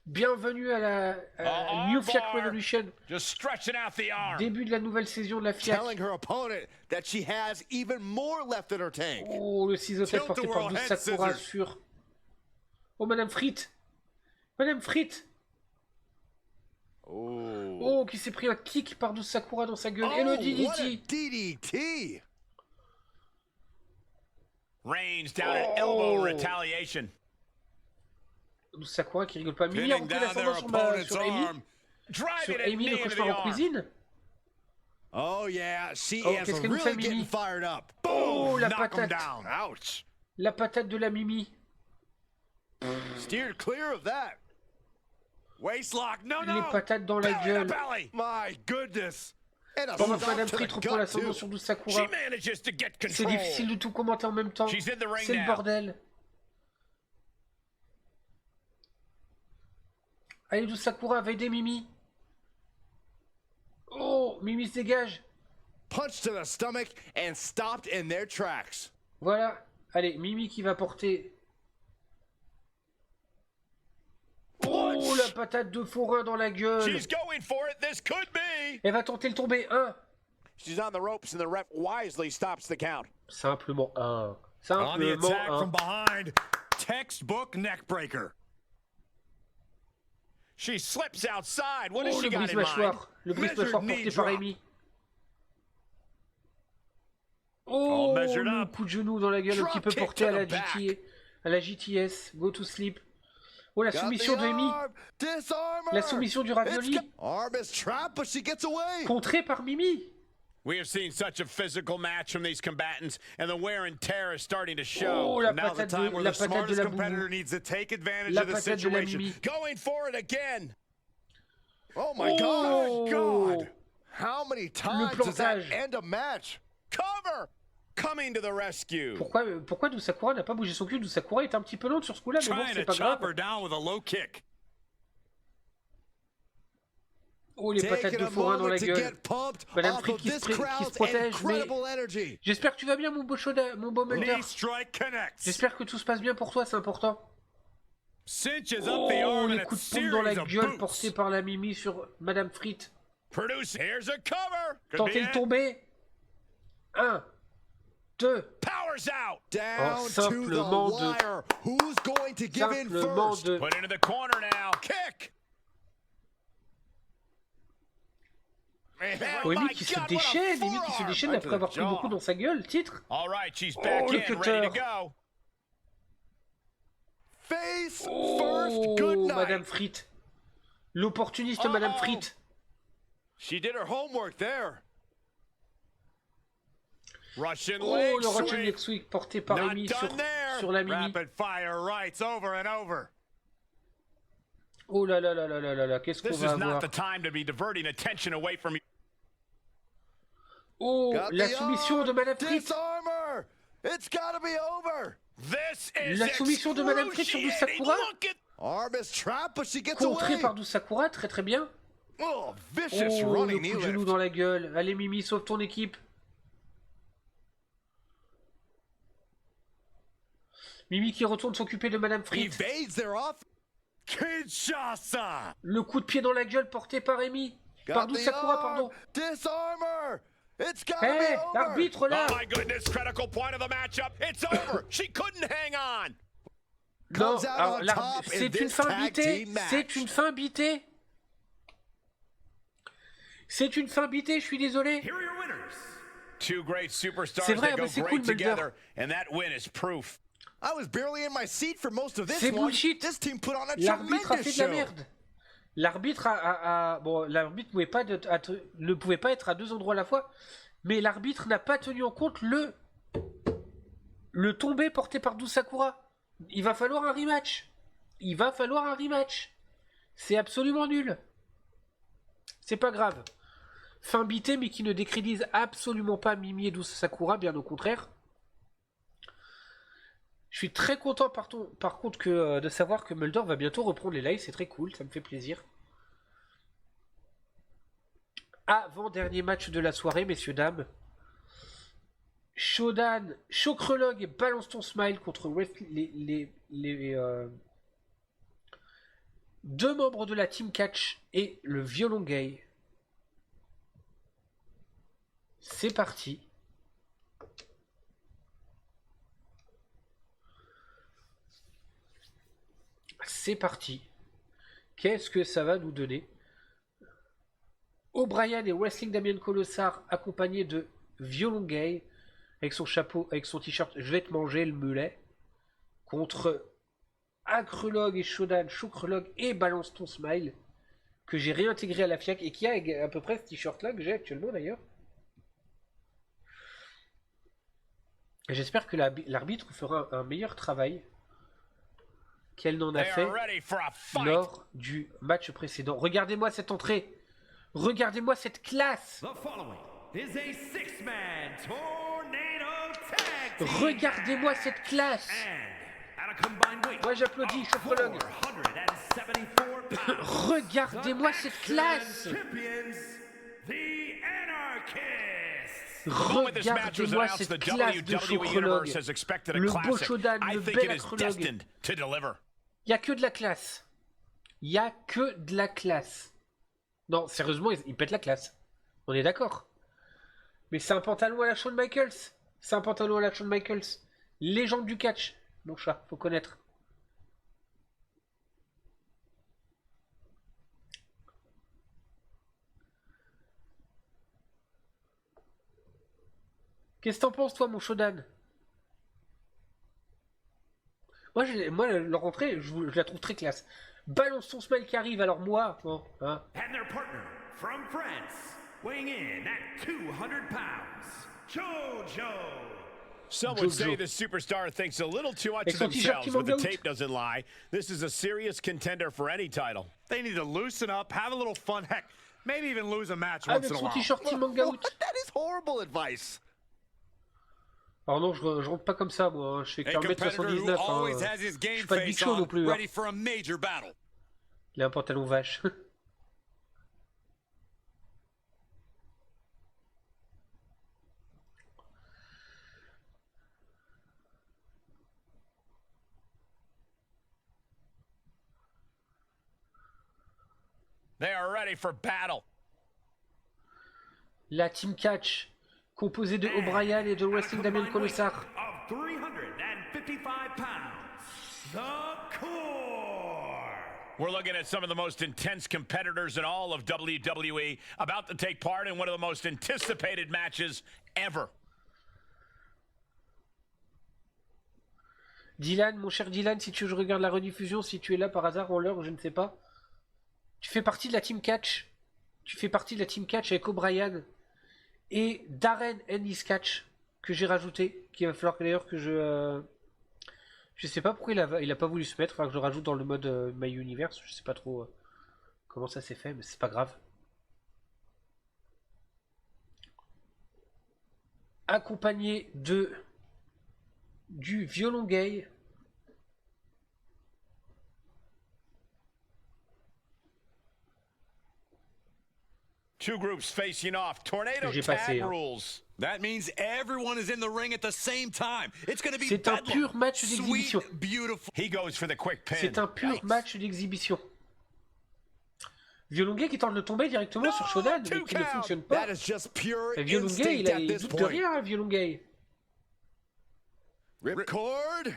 Bienvenue à la New Fiat Revolution. Just stretching out the arm. Début de la nouvelle saison de la Fiat. Telling her opponent that she has even more left in her tank. Oh, le ciseau-tête porté par Tilt-a-whirl Douce head Sakura scissors. sur... Oh, Madame Frites. Madame Frites. Oh, qui s'est pris un kick par Douce Sakura dans sa gueule. Et le what a DDT. DDT. Range down at elbow retaliation. Douce Sakura qui rigole pas. Mimi a Pinning repris down their l'ascendant opponent's sur Amy. arm. Driving Sur it Amy, knee le into the cauchemar en arm. cuisine. Oh yeah, she Oh, is qu'est-ce qu'elle nous really fait, getting Mimi? fired up. Oh, la Knock him patate. down. Ouch. La patate de la Mimi. Steered clear of that. Waistlock. No, Les no. patates dans la Belly to gueule. belly. My goodness. And a Pendant que stop Madame to the Frites reprend gut, l'ascendant too. sur Douce She Sakura. manages to get C'est control. difficile de tout commenter en même temps. She's in the ring C'est le now. bordel. Allez, Douce Sakura va aider Mimi. Oh, Mimi se dégage. punch to the stomach and stopped in their tracks. Voilà. Allez, Mimi qui va porter. Oh, la patate de forain dans la gueule. She's going for it. This could be. Elle va tenter le tomber. 1. She's on the ropes and the ref wisely stops the count. Simplement 1. On the attack from Simplement 1. behind. Textbook neck breaker. She slips outside. What Oh, has she le got in mind? brise-mâchoire. Le brise-mâchoire Measured knee porté par drop. Amy. Oh, measured le up. coup de genou dans la gueule Drop qui peut kick porter to à la the back. GTA, à la GTS. Go to sleep. Oh, la Got soumission the de Amy. arm. Disarm her. La soumission du ravioli. Arm is trapped, but she gets away. Contrée par Mimi. We have seen such a physical match from these combatants, and the wear and tear is starting to show. Oh, la Now's the patate time de where la the patate de smartest la competitor boubou. needs to take advantage La of the patate de la situation. Mimi. Going for it again. Oh my Oh. God. How many times does that plantage. end a match? Cover. Coming to the rescue. Pourquoi Dusakura n'a pas bougé son cul? Dusakura est un petit peu lente sur ce coup-là, mais bon, Trying c'est to pas chop grave. her down with a low kick. Oh, les patates Taking de a forain dans moment la to gueule. get pumped Madame off Frick of qui this se crowd's protège, mais incredible energy. j'espère que tu vas bien, mon beau mon beau Mulder. Knee strike connects. J'espère que tout se passe bien pour toi, c'est important. Cinches up the Oh, arm les and a coups de pompe dans la series of gueule boots. portés par la Mimi sur Madame Fritt. Produce. Here's a cover. Could be Tentez le it. tomber. 1, 2. Powers out. Down Oh, to the simplement de- wire. Who's going to give in Simplement first? de... Put into the corner now. Kick. Oh, Amy qui se déchaîne, Amy qui se déchaîne après avoir pris beaucoup dans sa gueule, titre. All right, she's back Oh, le in, ready to cutter. go. Face Oh, first. Good night. Madame Fritt. L'opportuniste Madame Fritt. She did her homework there. Russian Oh, leg le Russian sweep. leg sweep porté par Not Amy done there. sur la Mimi. Rapid fire rights over and over. Oh là là là là là là là, qu'est-ce qu'on This va is not avoir? the time to be diverting attention away from you. Oh, Got la the soumission arm. de Madame Fritt. Disarm her. It's gotta be over. This is La soumission de Madame Fritt sur excruciating. Dusakura. Look at Arm is trapped, but she gets Contré away. par Dusakura, très très bien. Oh, vicious Oh, le running knee coup de genou lift. dans la gueule. Allez Mimi, sauve ton équipe. Mimi qui retourne s'occuper de Madame Fritt. Evades their off. Kinshasa. Le coup de pied dans la gueule porté par Amy. Par Got the Dusakura, arm. pardon. Disarm her. It's gotta Hé, be over. l'arbitre là. Oh my goodness, critical point of the matchup. It's over. She couldn't hang on. Non, Comes out alors, on l'arbitre- top in c'est une this fin tag bitée. team match. C'est une fin bitée. C'est une fin bitée, je suis désolé. Here are your winners. Two great superstars C'est vrai, that go mais c'est great cool, Mulder. together, and that win is proof. I was barely in my seat for most of this C'est one. bullshit. This team put on a L'arbitre a tremendous fait de la show. merde. L'arbitre bon, l'arbitre pouvait pas ne pouvait pas être à deux endroits à la fois, mais l'arbitre n'a pas tenu en compte le tombé porté par Dusakura. Il va falloir un rematch. Il va falloir un rematch. C'est absolument nul. C'est pas grave. Fin bitée, mais qui ne décrédite absolument pas Mimi et Dusakura, bien au contraire. Je suis très content par contre de savoir que Mulder va bientôt reprendre les lives, c'est très cool, ça me fait plaisir. Avant-dernier match de la soirée, messieurs, dames. Shodan, Chocrelog et Balance ton Smile contre les deux membres de la Team Catch et le Violon Gay. C'est parti. C'est parti. Qu'est-ce que ça va nous donner? O'Brien et Wrestling Damien Colossar accompagnés de Violon Gay avec son chapeau, avec son t-shirt Je vais te manger le mulet contre Acrelog et Shodan, Chocrelog et Balance ton Smile que j'ai réintégré à la FIAC et qui a à peu près ce t-shirt là que j'ai actuellement d'ailleurs. J'espère que l'arbitre fera un meilleur travail qu'elle n'en a fait lors du match précédent. Regardez-moi cette entrée. Regardez-moi cette classe. Regardez-moi cette classe. Moi j'applaudis, Chocrelog. Regardez-moi cette classe. Regardez-moi cette classe de chocrologue. Le beau Shodan, le bel acrologue. Il n'y a que de la classe. Il n'y a que de la classe. Non, sérieusement, il pète la classe. On est d'accord. Mais c'est un pantalon à la Shawn Michaels. C'est un pantalon à la Shawn Michaels. Légende du catch. Mon chat, faut connaître. Qu'est-ce que t'en penses, toi, mon Shodan? Moi, leur entrée, je la trouve très classe. Balance ton smile qui arrive, alors moi, bon, hein. And their partner from France, weighing in at 200 pounds, Jojo. Some would say the superstar thinks a little too much of themselves, but the tape doesn't lie. This is a serious contender for any title. They need to loosen up, have a little fun, heck, maybe even lose a match once in a while. That is horrible advice. Alors non, je rentre pas comme ça, moi. Je fais que 1m79. Hein. Je suis pas de Big Show non plus. Hein. Il a un pantalon vache. They are ready for battle. La Team Catch, composée de O'Brien et de Wrestling Damien Commissar. We're looking at some of the most intense competitors in all of WWE about to take part in one of the most anticipated matches ever. Dylan, mon cher Dylan, si tu regardes la rediffusion, si tu es là par hasard en l'heure, je ne sais pas. Tu fais partie de la Team Catch. Tu fais partie de la Team Catch avec O'Brien et Darren Ennis Catch que j'ai rajouté. Qu'il va falloir d'ailleurs que je sais pas pourquoi il a pas voulu se mettre. Il va falloir que je le rajoute dans le mode My Universe. Je sais pas trop comment ça s'est fait, mais c'est pas grave. Accompagné du violon gay. Two groups facing off. Tornado tag rules. That means everyone is in the ring at the same time. It's going to be C'est un pur match d'exhibition. He goes for the quick pin. C'est un pur match d'exhibition. Violon gay qui tente de tomber directement sur Shodan, mais qui ne fonctionne pas. Et Violon gay, il doute de rien, hein, Violon gay. Ripcord.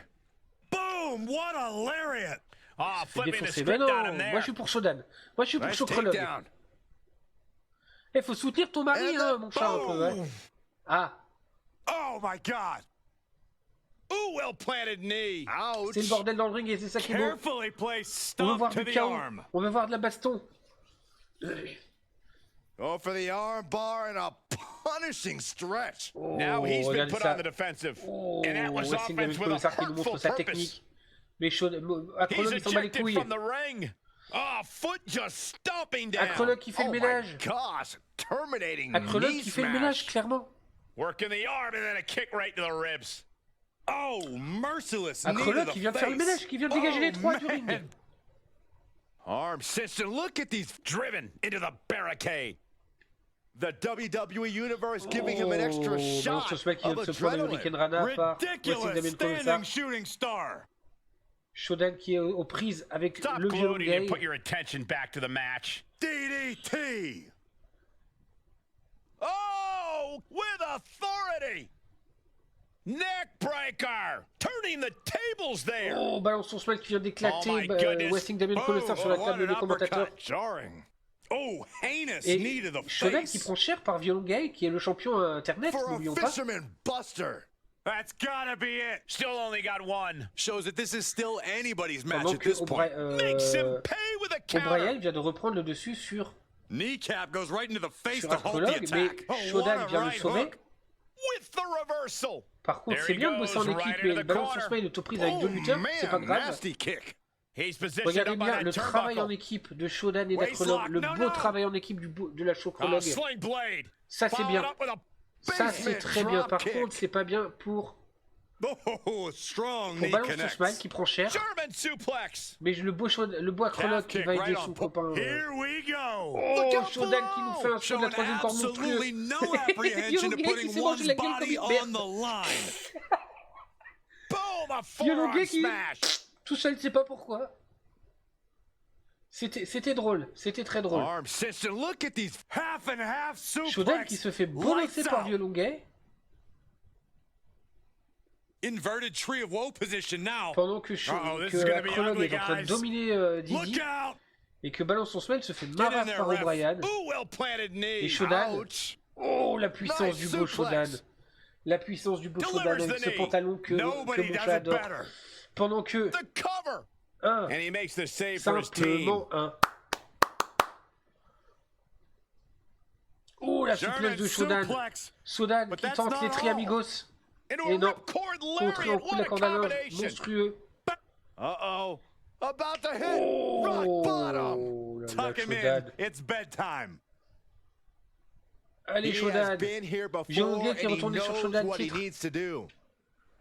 Boom! What a lariat! Ah, flipping the script down in there. Moi je suis pour Shodan. Moi je suis pour Chocrologue. Faut soutenir ton mari, hein, mon chat, un peu, ouais. Ah. Oh my God. Ooh, well planted knee. Ouch. C'est le bordel dans le ring et c'est ça qui est beau. On veut voir du chaos. On veut voir de la baston. Go for the arm bar and a punishing stretch. Oh, now he's been put on the defensive. Oh, and that was offense with a hurtful purpose. Mais Acrologue, il s'en bat les couilles. From the ring. Oh, foot just stomping down. Acrologue qui fait le ménage. Gosh, terminating Acrologue qui fait le ménage, clairement. Working the arm and then a kick right to the ribs. Oh, merciless. Acrologue qui vient de faire le ménage, qui vient de dégager les trois du ring. Arm system. Look at these driven into the barricade. The WWE Universe giving him an extra shot of adrenaline. Ridiculous standing shooting star. Shodan qui est aux prises avec le violon gay. Put your attention back to the match. DDT. Oh, with authority. Neckbreaker. Turning the tables there. Oh, balance son smile qui vient d'éclater. Wrestling Damien Commissar sur la table des commentateurs. Jarring. Oh, heinous knee to the face. Shodan qui prend cher par violon gay, qui est le champion internet, n'oublions pas. Buster. That's gotta be it. Still only got one. Shows that this is still anybody's match at this point. Makes him pay with a counter. O'Brien vient de reprendre le dessus sur kneecap goes right into the face sur to hold the attack. Mais Shodan vient le sauver. With the reversal. Par contre, c'est bien de bosser en équipe, mais une balance sur smile autoprise avec deux lutteurs, c'est pas grave. Regardez bien le travail en équipe de Shodan et d'Acrologue, le beau travail en équipe de la Chocrologue. Ça c'est bien. Ça c'est très bien. Par contre, c'est pas bien pour Oh, strong Pour balance son smile qui prend cher. German suplex. Mais le beau acrologue qui va aider son copain. Here we go. Oh, Shodan qui nous fait un saut de la troisième corde monstrueux. No apprehension to putting one's body on the line. Boom, a forearm smash. Tout seul, ne sait pas pourquoi. C'était drôle, c'était très drôle. Arm system. Look at these half and half suplex. Shodan qui se fait bolosser par Violongay. Inverted tree of woe position now. Pendant que Acrologue est en train de dominer Didi. Et que Balance son smile se fait marrer par O'Brien. Et Shodan. Oh, la puissance du beau Shodan. La puissance du beau Shodan avec ce pantalon que mon chat adore. Pendant que... Simplement un. Oh, la souplesse de Shodan. Shodan qui tente les triamigos. Et non, contre un coup de la corde à linge monstrueux. Uh-oh. About to hit rock bottom. Tuck him in. It's bedtime. Allez, Shodan. Violongay qui est retourné sur Shodan.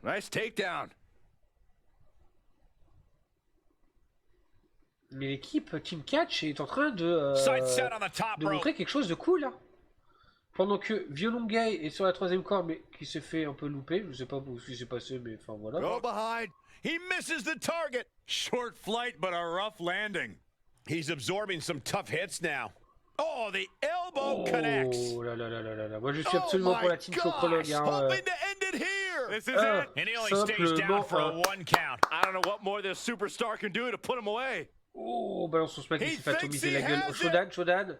Nice takedown. Mais l'équipe Team Catch est en train de montrer quelque chose de cool. Hein. Pendant que Violongay est sur la troisième corde, mais qui s'est fait un peu louper. Je sais pas ce qui s'est passé, mais enfin voilà. Go behind. He misses the target. Short flight, but a rough landing. He's absorbing some tough hits now. Oh, the elbow connects. Oh là là là là là. Moi je suis absolument pour la team Chocrologue. Hein. This is it. And he only stays down for a 1 count. I don't know what more this superstar can do to put him away. Oh, balance son smack qui s'est fait atomiser la gueule. Shodan.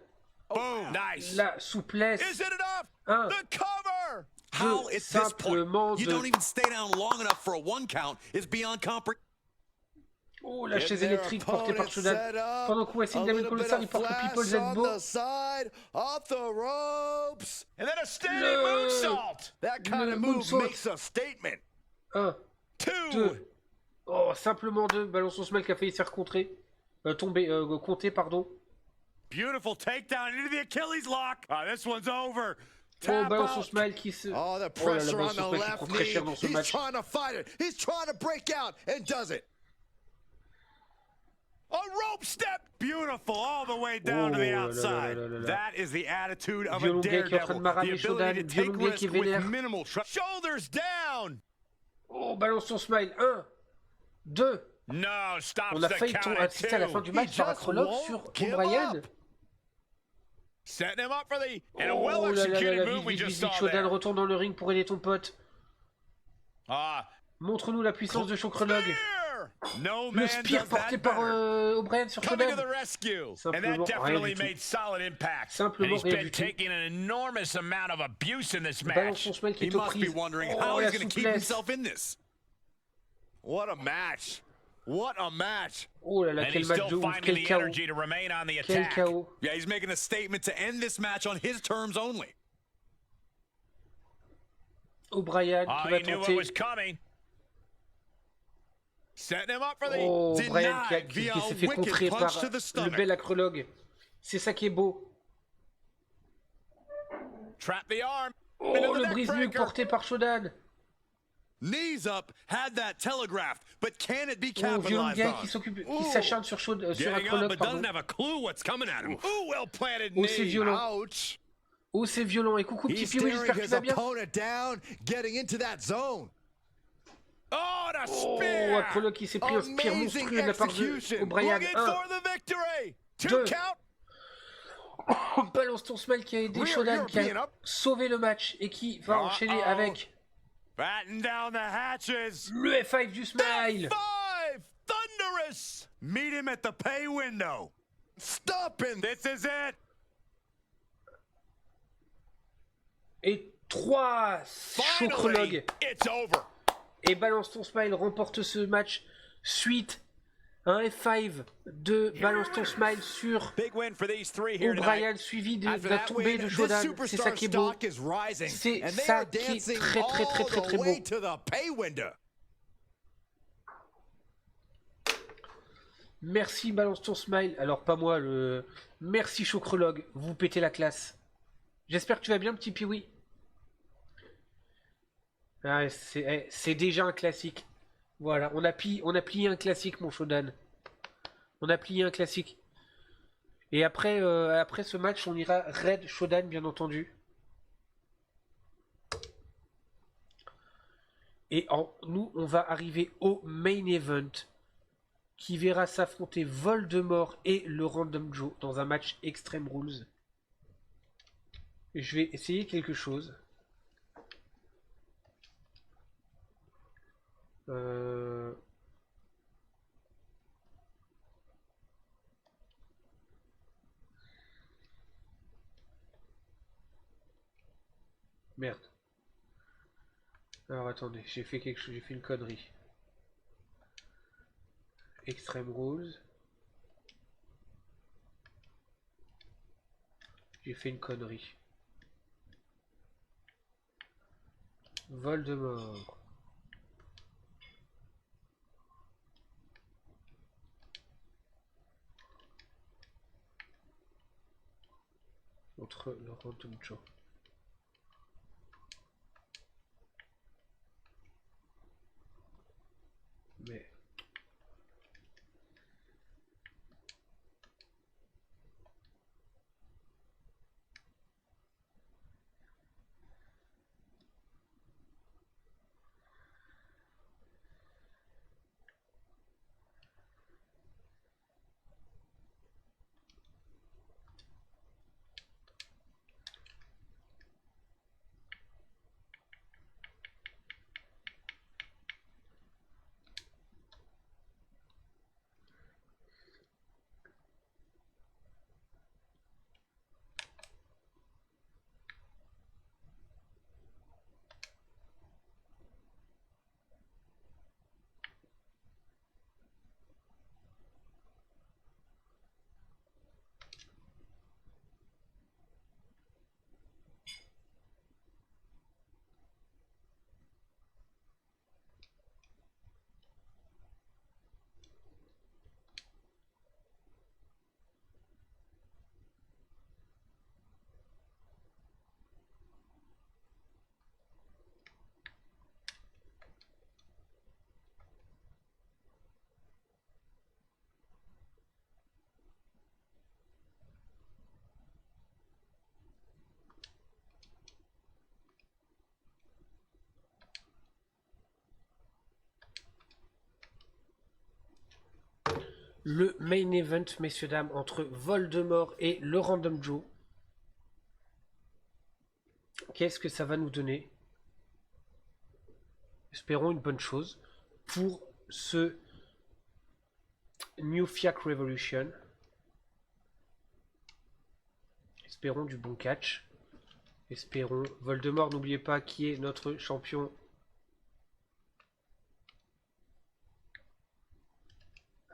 Oh, nice. La souplesse. Is it enough? Un. The cover. How at this point you don't even stay down long enough for a 1 count is beyond comprehension. Oh, la chaise électrique portée par Shodan. Pendant que Wassim Damien Colossal il porte le People's Elbow. And then a steady moonsault. That kind of move makes a statement. 1, 2. Oh, simplement 2. Balance son smile qui a failli se faire compter, pardon. Beautiful takedown into the Achilles lock. This one's over. Oh, balance son smile qui se... Oh, the pressure on the left knee. He's trying to fight it. He's trying to break out and does it. A rope step. Beautiful all the way down to the outside. That is the attitude of a daredevil. The ability to take risks with minimal trouble. Shoulders down. Oh, balance son smile. 1, 2. No, stops on a failli assister à la fin du match par Acrologue sur O'Brien. Setting him up for the and a well-executed move we just saw there. Shodan retourne dans le ring pour aider ton pote. Montre-nous la puissance de Chocrologue. Le spear porté par O'Brien sur Shodan. Simplement rien du tout. Simplement rien du tout. Balance son smile qui est aux prises. Oh, la souplesse. What a match. What a match. Oh là là, quel match de ouf, quel chaos. Quel chaos. Yeah, he's making a statement to end this match on his terms only. O'Brien qui va tenter. Oh, O'Brien qui s'est fait contrer par le bel Acrologue. C'est ça qui est beau. Oh, le brise-nuque porté par Shodan. Knees up, had that telegraphed, but can it be capitalized on? Qui s'acharne sur Acrologue, pardon. Oh, c'est violent. Oh, c'est violent. Et coucou, petit Piwi, j'espère que tu vas bien. Oh, Acrologue qui s'est pris un spear monstrueux de la part de O'Brien. 1, 2. Balance ton smile qui a aidé Shodan, qui a sauvé le match et qui va enchaîner avec... le F5 du smile. F5! Thunderous! Meet him at the pay window. Stop him! This is it! Et 3 Chocrologue. It's over. Et Balance ton smile remporte ce match suite à un F5 de Balance ton smile sur O'Brien suivi de la tombée de Shodan. C'est ça qui est beau. C'est ça qui est très très très très très beau. Merci Balance ton smile. Alors pas moi, merci Chocrologue. Vous pétez la classe. J'espère que tu vas bien, petit Piwi. Ah, c'est déjà un classique. Voilà, on a plié un classique, mon Shodan. On a plié un classique. Et après, après ce match, on ira Red Shodan, bien entendu. Et nous, on va arriver au main event, qui verra s'affronter Voldemort et le Random Joe dans un match Extreme Rules. Je vais essayer quelque chose. Merde. Alors attendez, j'ai fait quelque chose, j'ai fait une connerie. Extreme Rules. J'ai fait une connerie. Voldemort. Contre le Random Joe. Mais... Le main event, messieurs dames, entre Voldemort et le Random Joe. Qu'est-ce que ça va nous donner? Espérons une bonne chose pour ce New Fiac Revolution. Espérons du bon catch. Espérons. Voldemort, n'oubliez pas qui est notre champion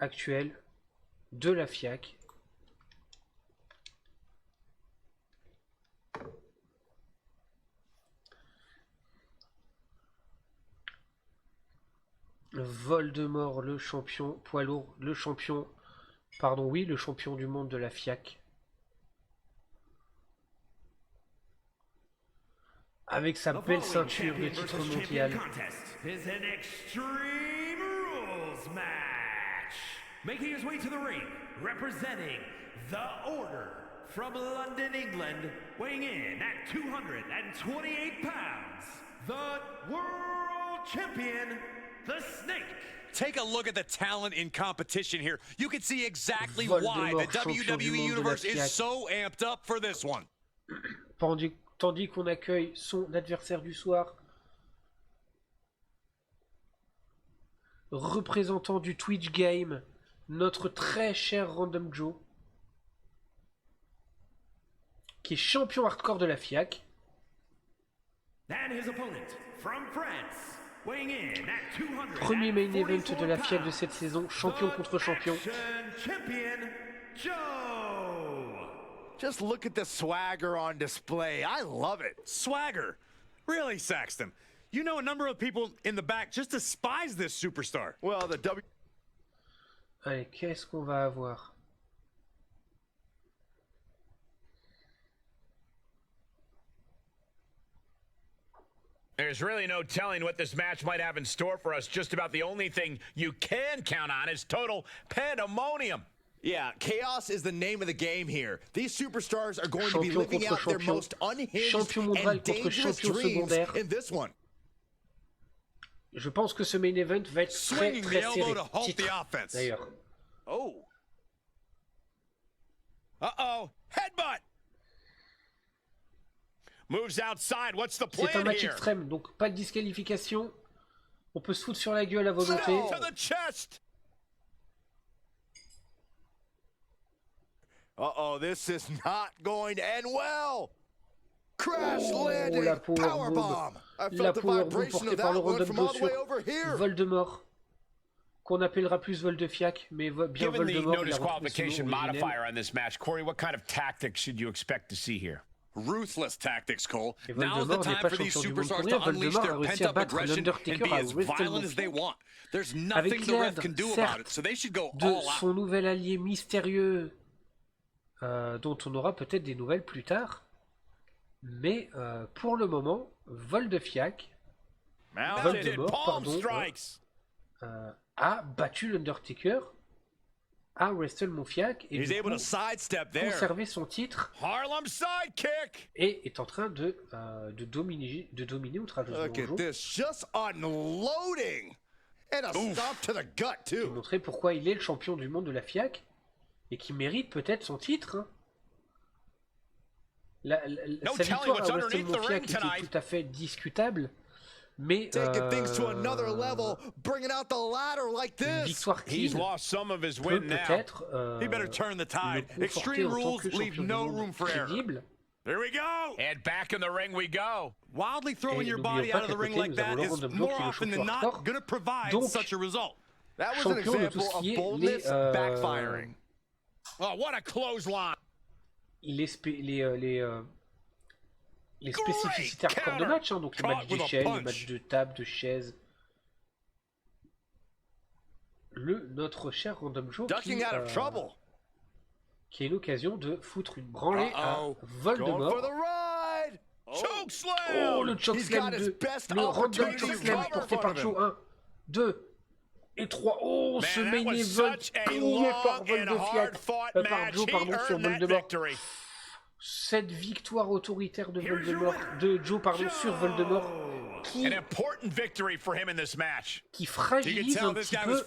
actuel de la FIAC. Voldemort, le champion poids lourd, le champion, pardon, oui, le champion du monde de la FIAC. Avec sa belle ceinture de titre mondial. Making his way to the ring, representing the Order from London, England, weighing in at 228 pounds, the World Champion, the Snake. Take a look at the talent in competition here. You can see exactly why the WWE Universe is so amped up for this one. Tandis qu'on accueille son adversaire du soir, représentant du Twitch Game, notre très cher Random Joe, qui est champion hardcore de la FIAC. Premier main event de la FIAC de cette saison, champion contre champion. Just look at the swagger on display. I love it. Swagger? Really, Saxton? You know a number of people in the back just despise this superstar. Well, the Allez, qu'est-ce qu'on va avoir? There There's really no telling what this match might have in store for us. Just about the only thing you can count on is total pandemonium. Yeah, chaos is the name of the game here. These superstars are going to be living out their most unhinged and dangerous dreams in this one. Je pense que ce main event va être très très serré. D'ailleurs. Oh. Uh-oh. Headbutt. Moves outside. What's the plan? C'est un match extrême, donc pas de disqualification. On peut se foutre sur la gueule à volonté. Uh-oh, this is not going to end well. Crash landing, powerbomb. I felt the vibration of that one from all the way over here. Voldemort, qu'on appellera plus Voldefiac, mais bien Voldemort. Given the no disqualification modifier on this match, Corey, what kind of tactics should you expect to see here? Ruthless tactics, Cole. Now is the time for these superstars to unleash their pent-up aggression and be as violent as they want. There's nothing the ref can do about it, so they should go all out. De son nouvel allié mystérieux, dont on aura peut-être des nouvelles plus tard. Mais pour le moment, Voldefiac, Voldemort, pardon, a battu l'Undertaker, a wrestle Mofiac et du coup, conservé son titre et est en train de dominer outrageusement et montrer pourquoi il est le champion du monde de la FIAC et qui mérite peut-être son titre. Hein. Sa victoire à Wrestle Mofiac était tout à fait discutable, mais une victoire clean peut peut-être le conforter en tant que champion du monde crédible. There we go! And back in the ring we go. Wildly throwing your body out of the ring like that is more often than not going to provide such a result. That was an example of boldness backfiring. Oh, what a clothesline! Les spécificités hardcore de match, hein, donc les matchs d'échelle, les matchs de table, de chaise. Notre cher Random Joe qui est l'occasion de foutre une branlée à Voldemort. Oh, le chokeslam le Random chokeslam porté par Joe. 1, 2 et 3. Oh, ce main event pillé par Voldefiat. Par Joe, pardon, sur Voldemort. Cette victoire autoritaire de Voldemort, de Joe, pardon, sur Voldemort, qui fragilise un petit peu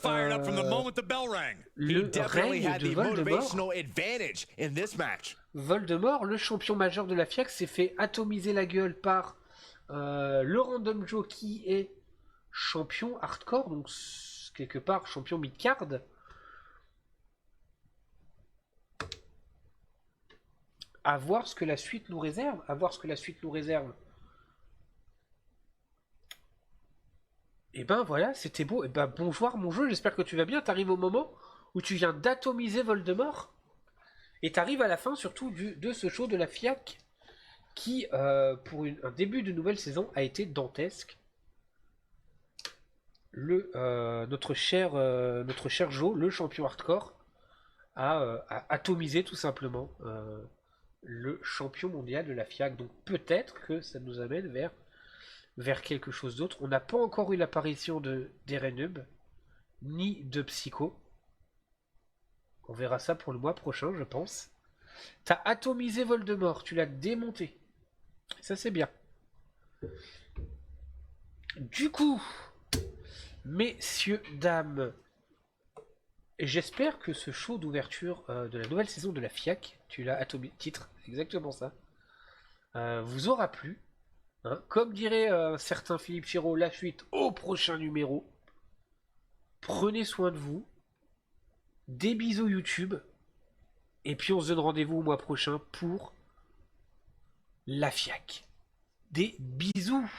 le règne de Voldemort. Voldemort, le champion majeur de la FIAC, s'est fait atomiser la gueule par le Random Joe qui est champion hardcore, donc quelque part champion mid-card. À voir ce que la suite nous réserve. Et ben voilà, c'était beau. Et ben bonjour mon jeu, j'espère que tu vas bien. T'arrives au moment où tu viens d'atomiser Voldemort. Et t'arrives à la fin surtout de ce show de la FIAC qui, pour un début de nouvelle saison, a été dantesque. Notre cher Joe, le champion hardcore, a atomisé tout simplement le champion mondial de la FIAC. Donc peut-être que ça nous amène vers quelque chose d'autre. On n'a pas encore eu l'apparition d'Erenub ni de Psycho. On verra ça pour le mois prochain, je pense. T'as atomisé Voldemort, tu l'as démonté. Ça c'est bien. Du coup, messieurs, dames, j'espère que ce show d'ouverture de la nouvelle saison de la FIAC, tu l'as atomisé, titre, exactement ça, vous aura plu. Hein. Comme dirait un certain Philippe Chiraud, la suite au prochain numéro. Prenez soin de vous. Des bisous YouTube. Et puis on se donne rendez-vous au mois prochain pour la FIAC. Des bisous.